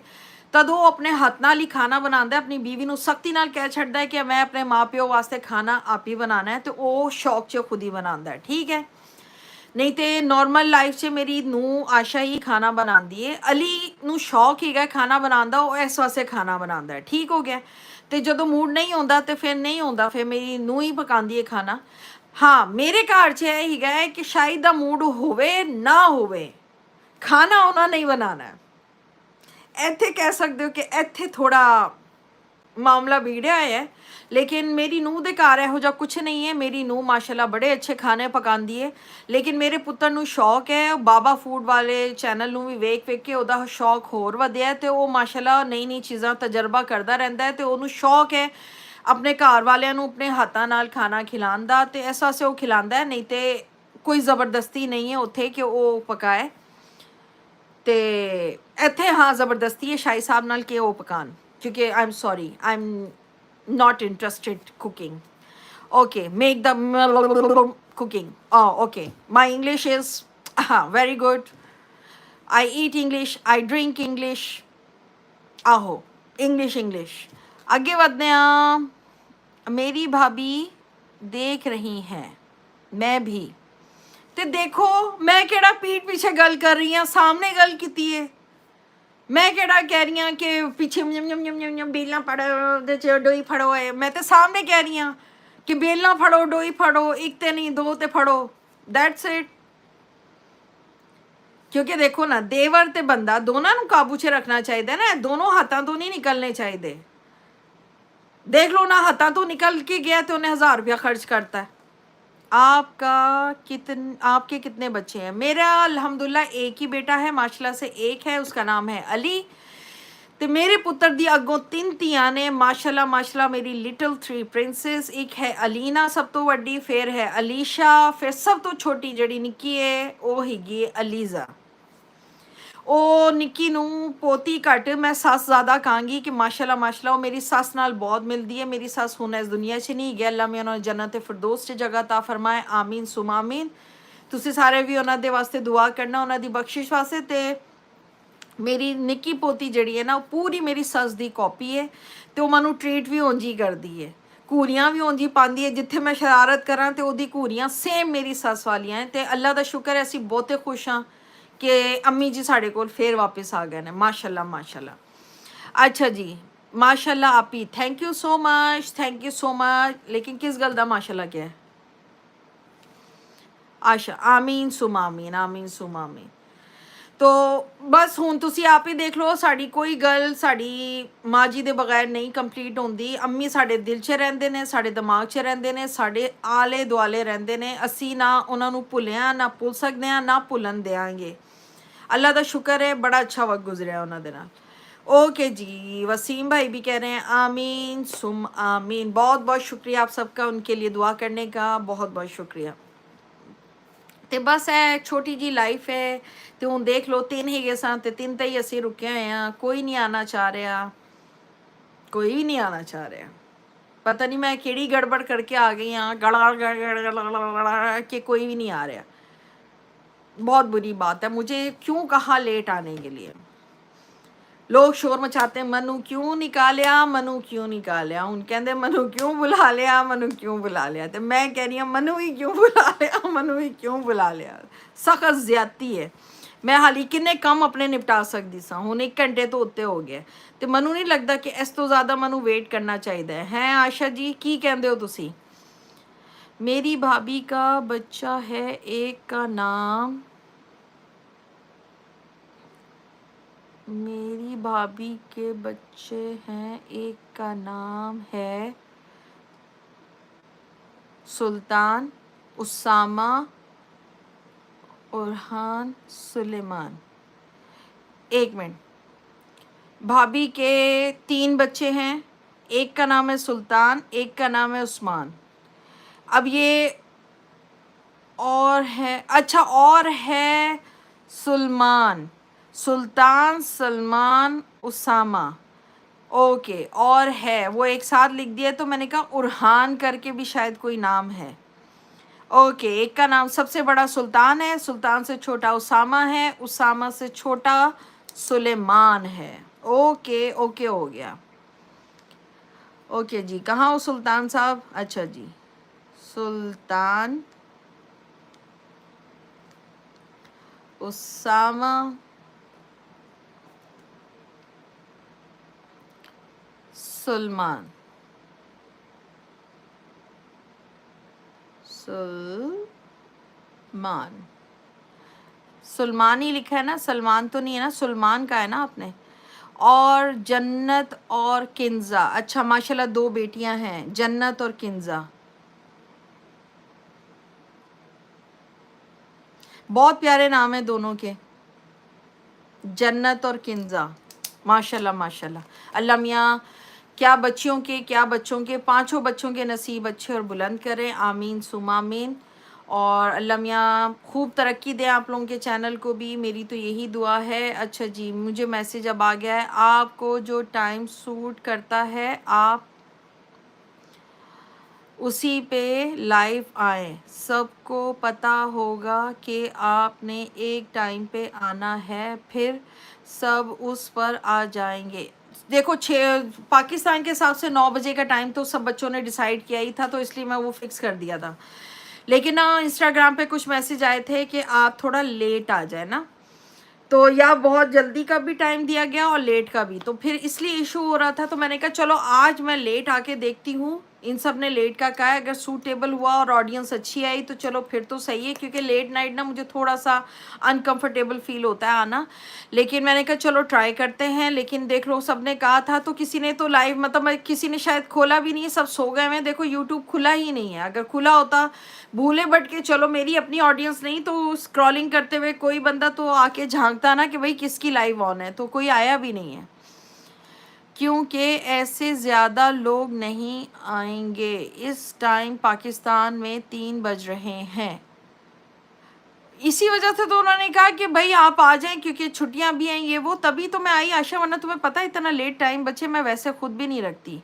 तदों अपने हथ नाल ही खाना बनांदा है, अपनी बीवी नूं सख्ती नाल कह छड्डदा है कि मैं अपने माँ प्यो वास्ते खाना आप ही बनाना है, तो वो शौक च खुद ही बनांदा है, ठीक है। नहीं तो नॉर्मल लाइफ से मेरी नूं आशा ही खाना बनाती है, अली नूं शौक ही है खाना बनाने का, वो इस वास्ते खाना बनाता है, ठीक हो गया। तो जो मूड नहीं आता तो फिर नहीं आता, फिर मेरी नूं ही पकाती है खाना। हाँ मेरे घर च यह ही है कि शायद दा मूड होवे ना होवे, खाना उन्होंने नहीं बनाना है। इत्थे कह सकते हो कि इत्थे थोड़ा मामला बिगड़िया है, लेकिन मेरी नूंह दे घर इहो जिहा कुछ नहीं है। मेरी नूंह माशाल्लाह बड़े अच्छे खाने पकांदी है, लेकिन मेरे पुत्तर नूं शौक है, बाबा फूड वाले चैनल नूं भी वेख वेख के उहदा शौक होर वधिया है, ते वो माशाल्लाह नई नई चीज़ां तजर्बा करदा रहिंदा है, ते उहनूं शौक है अपने घर वालियां नूं अपने हत्थां नाल खाना खिलाउण दा, ते इस वास्ते वो खिलांदा है, नहीं ते कोई ज़बरदस्ती नहीं है उत्थे कि वो पकाए। ते इत्थे हाँ ज़बरदस्ती है शाही साहब नाल कि वो पकान, क्योंकि I am sorry, I am not interested cooking. Okay, make the cooking. Oh, okay. My English is very good. I eat English. I drink English. Aho, English. ਅੱਗੇ ਵਧਦੇ ਹਾਂ। ਮੇਰੀ ਭਾਬੀ ਦੇਖ ਰਹੀ ਹੈ, ਮੈਂ ਵੀ। ਤੇ ਦੇਖੋ ਮੈਂ ਕਿਹੜਾ ਪੀठ ਪਿੱਛੇ ਗੱਲ ਕਰ ਰਹੀ ਹਾਂ, ਸਾਹਮਣੇ ਗੱਲ ਕੀਤੀ ਹੈ। ਮੈਂ ਕਿਹੜਾ ਕਹਿ ਰਹੀ ਹਾਂ ਕਿ ਪਿੱਛੇ ਬੇਲਾਂ ਫੜੋ ਉਹਦੇ 'ਚ ਡੋਈ ਫੜੋ ਹੈ। ਮੈਂ ਤਾਂ ਸਾਹਮਣੇ ਕਹਿ ਰਹੀ ਹਾਂ ਕਿ ਬੇਲਾਂ ਫੜੋ, ਡੋਈ ਫੜੋ, ਇੱਕ ਤੇ ਨਹੀਂ ਦੋ ਤੇ ਫੜੋ। That's it. ਕਿਉਂਕਿ ਦੇਖੋ ਨਾ, ਦੇਵਰ ਤੇ ਬੰਦਾ ਦੋਨਾਂ ਨੂੰ ਕਾਬੂ 'ਚ ਰੱਖਣਾ ਚਾਹੀਦਾ ਨਾ, ਦੋਨੋਂ ਹੱਥਾਂ ਤੋਂ ਨਹੀਂ ਨਿਕਲਣੇ ਚਾਹੀਦੇ। देख लो ना, हथा तो निकल के गया तो उन्हें 1000 रुपया खर्च करता है। आपके कितने बच्चे हैं? मेरा अल्हम्दुलिल्लाह एक ही बेटा है, माशाल्लाह से एक है, उसका नाम है अली। तो मेरे पुत्र दी अगों 3 ਧੀਆਂ ने, माशाल्लाह माशाल्लाह मेरी लिटिल 3 प्रिंसेस। एक है अलीना सब तो वड्डी, फिर है अलीशा, फिर सब तो छोटी जड़ी निक्की है वो हैगी अलीजा। ਉਹ ਨਿੱਕੀ ਨੂੰ ਪੋਤੀ ਘੱਟ, ਮੈਂ ਸੱਸ ਜ਼ਿਆਦਾ ਕਹਾਂਗੀ ਕਿ ਮਾਸ਼ਾਅੱਲਾ ਮਾਸ਼ਾਅੱਲਾ ਉਹ ਮੇਰੀ ਸੱਸ ਨਾਲ ਬਹੁਤ ਮਿਲਦੀ ਹੈ। ਮੇਰੀ ਸੱਸ ਹੁਣ ਇਸ ਦੁਨੀਆ 'ਚ ਨਹੀਂ ਗਿਆ, ਅੱਲਾ ਮੈਂ ਉਹਨਾਂ ਨੂੰ ਜੰਨਤ ਫਿਰਦੌਸ 'ਚ ਜਗ੍ਹਾ ਤਾ ਫਰਮਾਏ, ਆਮੀਨ ਸੁਮ ਆਮੀਨ। ਤੁਸੀਂ ਸਾਰੇ ਵੀ ਉਹਨਾਂ ਦੇ ਵਾਸਤੇ ਦੁਆ ਕਰਨਾ, ਉਹਨਾਂ ਦੀ ਬਖਸ਼ਿਸ਼ ਵਾਸਤੇ। ਤੇ ਮੇਰੀ ਨਿੱਕੀ ਪੋਤੀ ਜਿਹੜੀ ਹੈ ਨਾ, ਉਹ ਪੂਰੀ ਮੇਰੀ ਸੱਸ ਦੀ ਕਾਪੀ ਹੈ ਤੇ ਉਹ ਮੈਨੂੰ ਟ੍ਰੀਟ ਵੀ ਉਂਝ ਹੀ ਕਰਦੀ ਹੈ, ਘੂਰੀਆਂ ਵੀ ਉਂਝ ਹੀ ਪਾਉਂਦੀ ਹੈ। ਜਿੱਥੇ ਮੈਂ ਸ਼ਰਾਰਤ ਕਰਾਂ ਤੇ ਉਹਦੀ ਘੂਰੀਆਂ ਸੇਮ ਮੇਰੀ ਸੱਸ ਵਾਲੀਆਂ ਹੈ। ਤੇ ਅੱਲਾ ਦਾ ਸ਼ੁਕਰ ਹੈ ਅਸੀਂ ਬਹੁਤੇ ਖੁਸ਼ ਹਾਂ कि अम्मी जी साढ़े को फिर वापस आ गए ने, माशाल्लाह माशाल्लाह। अच्छा जी, माशाल्लाह आपी, thank you so much, thank you so much. लेकिन किस गल दा माशाल्लाह क्या है? आशा, आमीन सुम आमीन, आमीन सुम आमीन। तो बस हुण तुसी आप ही देख लो, साड़ी कोई गल साड़ी माँ जी दे बगैर नहीं कंप्लीट होंदी। अम्मी साढ़े दिल च रहिंदे ने, साढ़े दिमाग च रहिंदे ने, साढ़े आले दुआले रहिंदे ने। असी ना उन्हां नूं भुल्लिया ना भुल सकदे हां, ना भुल्लन देंगे। अल्लाह का शुक्र है बड़ा अच्छा वक्त गुजरिया उन्होंने नाल। ओके जी, वसीम भाई भी कह रहे हैं आमीन सुम आमीन। बहुत बहुत शुक्रिया आप सबका उनके लिए दुआ करने का, बहुत बहुत शुक्रिया। तो बस है छोटी जी लाइफ है। तो हुण देख लो 3 ही गए सन, 3 ते ही असीं रुके हुए हैं। कोई नहीं आना चाह रहा, कोई भी नहीं आना चाह रहा। पता नहीं मैं केड़ी गड़बड़ करके आ गई हाँ, गड़ा कि कोई भी नहीं आ रहा। बहुत बुरी बात है। मुझे क्यों कहा लेट आने के लिए? लोग शोर मचाते हैं, मनु क्यों निकालिया, मनु क्यों निकालिया। हुण कहंदे मनु क्यों बुला लिया, मनु क्यों बुला लिया। तो मैं कह रही हूँ मनु ही क्यों बुला लिया, मनु ही क्यों बुला लिया। सख्त ज्यादती है। मैं हाली किन्ने काम अपने निपटा सकती सा, हुण 1 घंटे तो उत्ते हो गए। तो मनु नहीं लगता कि इस तो ज़्यादा मनु वेट करना चाहिए है। आशा जी की कहते हो तुसी? मेरी भाभी का बच्चा है, एक का नाम, मेरी भाभी के बच्चे हैं, एक का नाम है सुल्तान, उसामा, उरहान, सुलेमान। 1 मिनट, भाभी के 3 बच्चे हैं, एक का नाम है सुल्तान, एक का नाम है उस्मान। अब ये और है, अच्छा और है सुलमान, सुल्तान, सलमान, उसामा। ओके, और है वो एक साथ लिख दिया तो मैंने कहा उरहान करके भी शायद कोई नाम है। ओके, एक का नाम सबसे बड़ा सुल्तान है, सुल्तान से छोटा उसामा है, उसामा से छोटा सुलेमान है। ओके ओके हो गया। ओके जी, कहाँ हो सुल्तान साहब? अच्छा जी, सुल्तान, उसामा, सुलमान, सुलमान, सुलमान ही लिखा है ना, सलमान तो नहीं है ना, सुलमान का है ना आपने। और जन्नत और किंजा। अच्छा माशाल्लाह 2 बेटियां हैं, जन्नत और किंजा। बहुत प्यारे नाम है दोनों के, जन्नत और किंजा। माशाल्लाह माशाल्लाह। अल्लाह मियाँ क्या बच्चियों के, क्या बच्चों के, 5 बच्चों के नसीब अच्छे और बुलंद करें, आमीन सुम आमीन। और अल्लाह मियाँ खूब तरक्की दें आप लोगों के चैनल को भी, मेरी तो यही दुआ है। अच्छा जी, मुझे मैसेज अब आ गया है, आपको जो टाइम सूट करता है आप उसी पे लाइव आए। सबको पता होगा कि आपने एक टाइम पे आना है, फिर सब उस पर आ जाएंगे। देखो 6 पाकिस्तान के हिसाब से 9 बजे का टाइम तो सब बच्चों ने डिसाइड किया ही था, तो इसलिए मैं वो फिक्स कर दिया था। लेकिन ना इंस्टाग्राम पे कुछ मैसेज आए थे कि आप थोड़ा लेट आ जाए ना, तो या बहुत जल्दी का भी टाइम दिया गया और लेट का भी, तो फिर इसलिए इशू हो रहा था। तो मैंने कहा चलो आज मैं लेट आके देखती हूँ, इन सब ने लेट का कहा है, अगर सूटेबल हुआ और ऑडियंस अच्छी आई तो चलो फिर तो सही है, क्योंकि लेट नाइट ना मुझे थोड़ा सा अनकंफर्टेबल फील होता है आना। लेकिन मैंने कहा चलो ट्राई करते हैं। लेकिन देख लो सबने कहा था, तो किसी ने तो लाइव मतलब किसी ने शायद खोला भी नहीं है, सब सो गए हैं। देखो यूट्यूब खुला ही नहीं है, अगर खुला होता भूले बट के चलो मेरी अपनी ऑडियंस नहीं तो स्क्रॉलिंग करते हुए कोई बंदा तो आके झांकता ना कि भाई किसकी लाइव ऑन है, तो कोई आया भी नहीं है, क्योंकि ऐसे ज़्यादा लोग नहीं आएंगे। इस टाइम पाकिस्तान में 3 बज रहे हैं, इसी वजह से तो उन्होंने कहा कि भाई आप आ जाएं क्योंकि छुट्टियां भी हैं ये वो, तभी तो मैं आई आशा, वरना तुम्हें पता है इतना लेट टाइम बच्चे मैं वैसे खुद भी नहीं रखती।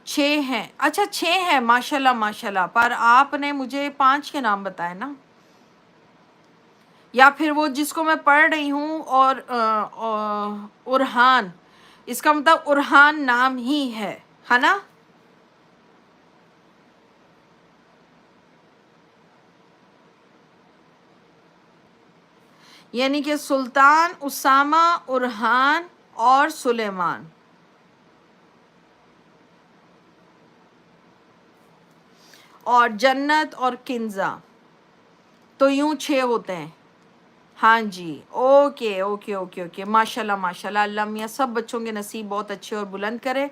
6 हैं, अच्छा 6 हैं, माशाल्लाह माशाल्लाह। पर आपने मुझे 5 के नाम बताए ना, या फिर वो जिसको मैं पढ़ रही हूँ और उरहान, इसका मतलब उरहान नाम ही है ना? यानी कि सुल्तान, उसामा, उरहान और सुलेमान, और जन्नत और किंजा, तो यूं 6 होते हैं। हाँ जी, ओके ओके ओके ओके, माशाल्लाह माशाल्लाह। अल्लाह मियाँ सब बच्चों के नसीब बहुत अच्छे और बुलंद करे,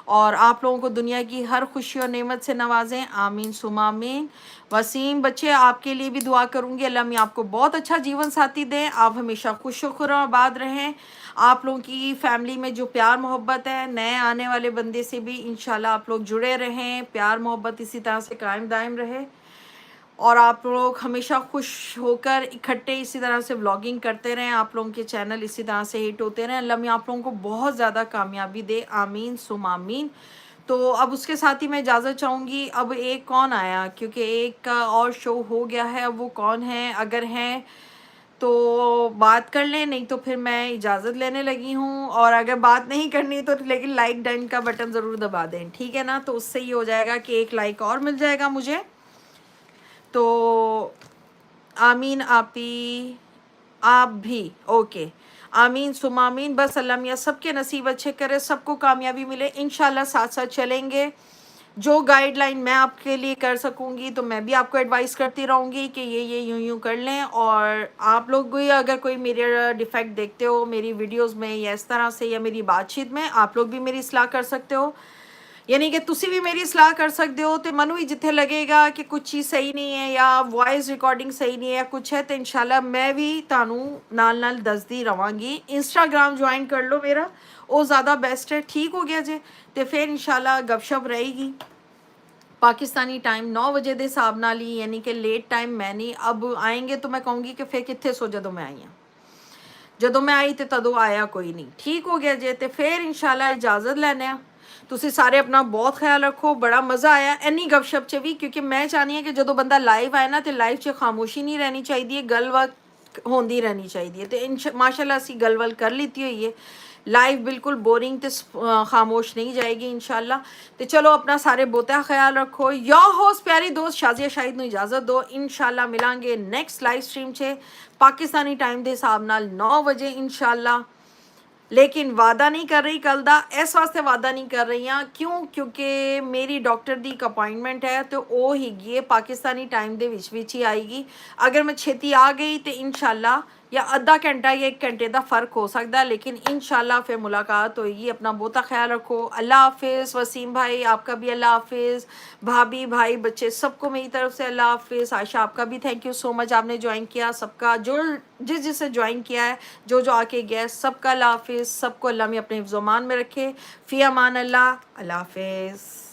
और आप लोगों को दुनिया की हर खुशी और नेमत से नवाजें, आमीन सुमा आमीन। वसीम बच्चे आपके लिए भी दुआ करूँगी, अल्लाह मियाँ आपको बहुत अच्छा जीवन साथी दें, आप हमेशा खुश खुश आबाद रहें। आप लोगों की फैमिली में जो प्यार मोहब्बत है, नए आने वाले बंदे से भी इंशाल्लाह आप लोग जुड़े रहें, प्यार मोहब्बत इसी तरह से कायम दायम रहे, और आप लोग हमेशा खुश होकर इकट्ठे इसी तरह से व्लॉगिंग करते रहें, आप लोगों के चैनल इसी तरह से हिट होते रहें। अल्लाह मियाँ आप लोगों को बहुत ज़्यादा कामयाबी दे, आमीन सुम आमीन। तो अब उसके साथ ही मैं इजाज़त चाहूँगी। अब एक कौन आया, क्योंकि एक का और शो हो गया है, अब वो कौन है, अगर हैं तो बात कर लें, नहीं तो फिर मैं इजाज़त लेने लगी हूँ। और अगर बात नहीं करनी तो लेकिन लाइक डन का बटन ज़रूर दबा दें, ठीक है ना? तो उससे ये हो जाएगा कि एक लाइक और मिल जाएगा मुझे। तो आमीन आपी, आप भी ओके, आमीन सुमामीन। बस अल्लाह मियाँ सबके नसीब अच्छे करे, सबको कामयाबी मिले इंशाल्लाह। साथ साथ चलेंगे, जो गाइडलाइन मैं आपके लिए कर सकूंगी तो मैं भी आपको एडवाइस करती रहूँगी कि ये यूं यूं कर लें। और आप लोग भी अगर कोई मेरे डिफेक्ट देखते हो मेरी वीडियोस में या इस तरह से या मेरी बातचीत में, आप लोग भी मेरी इस्लाह कर सकते हो, यानी कि तुसी भी मेरी सलाह कर सकते हो। तो मनु ही जिथे लगेगा कि कुछ चीज़ सही नहीं है या वॉइस रिकॉर्डिंग सही नहीं है या कुछ है, तो इंशाल्लाह मैं भी तानू नाल नाल दसदी रवांगी। इंस्टाग्राम ज्वाइन कर लो मेरा, वो ज़्यादा बेस्ट है। ठीक हो गया जे, तो फिर इंशाल्लाह गपशप रहेगी। पाकिस्तानी टाइम 9 बजे के हिसाब नाल ही, यानी कि लेट टाइम मैं नहीं। अब आएंगे तो मैं कहूँगी कि फिर कितने सो जदों मैं आई हाँ, जदों मैं आई तो तदों आया कोई नहीं। ठीक हो गया जे, तो फिर इंशाल्लाह इजाज़त लैने। तुसी सारे अपना बहुत ख्याल रखो, बड़ा मज़ा आया इन्नी गपशप च भी, क्योंकि मैं चाहनी है कि जो बंदा लाइव आए ना तो लाइव च खामोशी नहीं रहनी चाहिए, गलबात होंदी रहनी चाहिए। तो माशाल्लाह असी गलवल कर लीती हुई है, लाइव बिल्कुल बोरिंग तो खामोश नहीं जाएगी इंशाल्लाह। तो चलो अपना सारे बहुता ख्याल रखो। या होस्ट प्यारी दोस्त शाजिया शाहिद नूं इजाज़त दो, इंशाल्लाह मिलांगे नेक्स्ट लाइव स्ट्रीम च पाकिस्तानी टाइम के हिसाब नाल 9 बजे इंशाल्लाह। लेकिन वादा नहीं कर रही कल दा, इस वास्ते वादा नहीं कर रही हाँ क्यों, क्योंकि मेरी डॉक्टर दी एक अपॉइंटमेंट है, तो वो हैगी पाकिस्तानी टाइम दे विच ही आएगी। अगर मैं छेती आ गई तो इंशाल्लाह या आधा घंटा या 1 घंटे का फ़र्क हो सकता है, लेकिन इंशाल्लाह फिर मुलाकात होगी। अपना बहुता ख्याल रखो, अल्लाह हाफिज़। वसीम भाई आपका भी अल्लाह हाफिज़, भाभी भाई बच्चे सबको मेरी तरफ से अल्लाह हाफिज़। आयशा आपका भी थैंक यू सो मच, आपने ज्वाइन किया। सबका जो जिसे ज्वाइन किया है, जो आके गया, सबका अल्लाह हाफिज़। सबको अल्लाह में अपने हिफ्ज़-ओ-मान में रखे। फ़ी अमान अल्लाह, अल्लाह हाफिज़।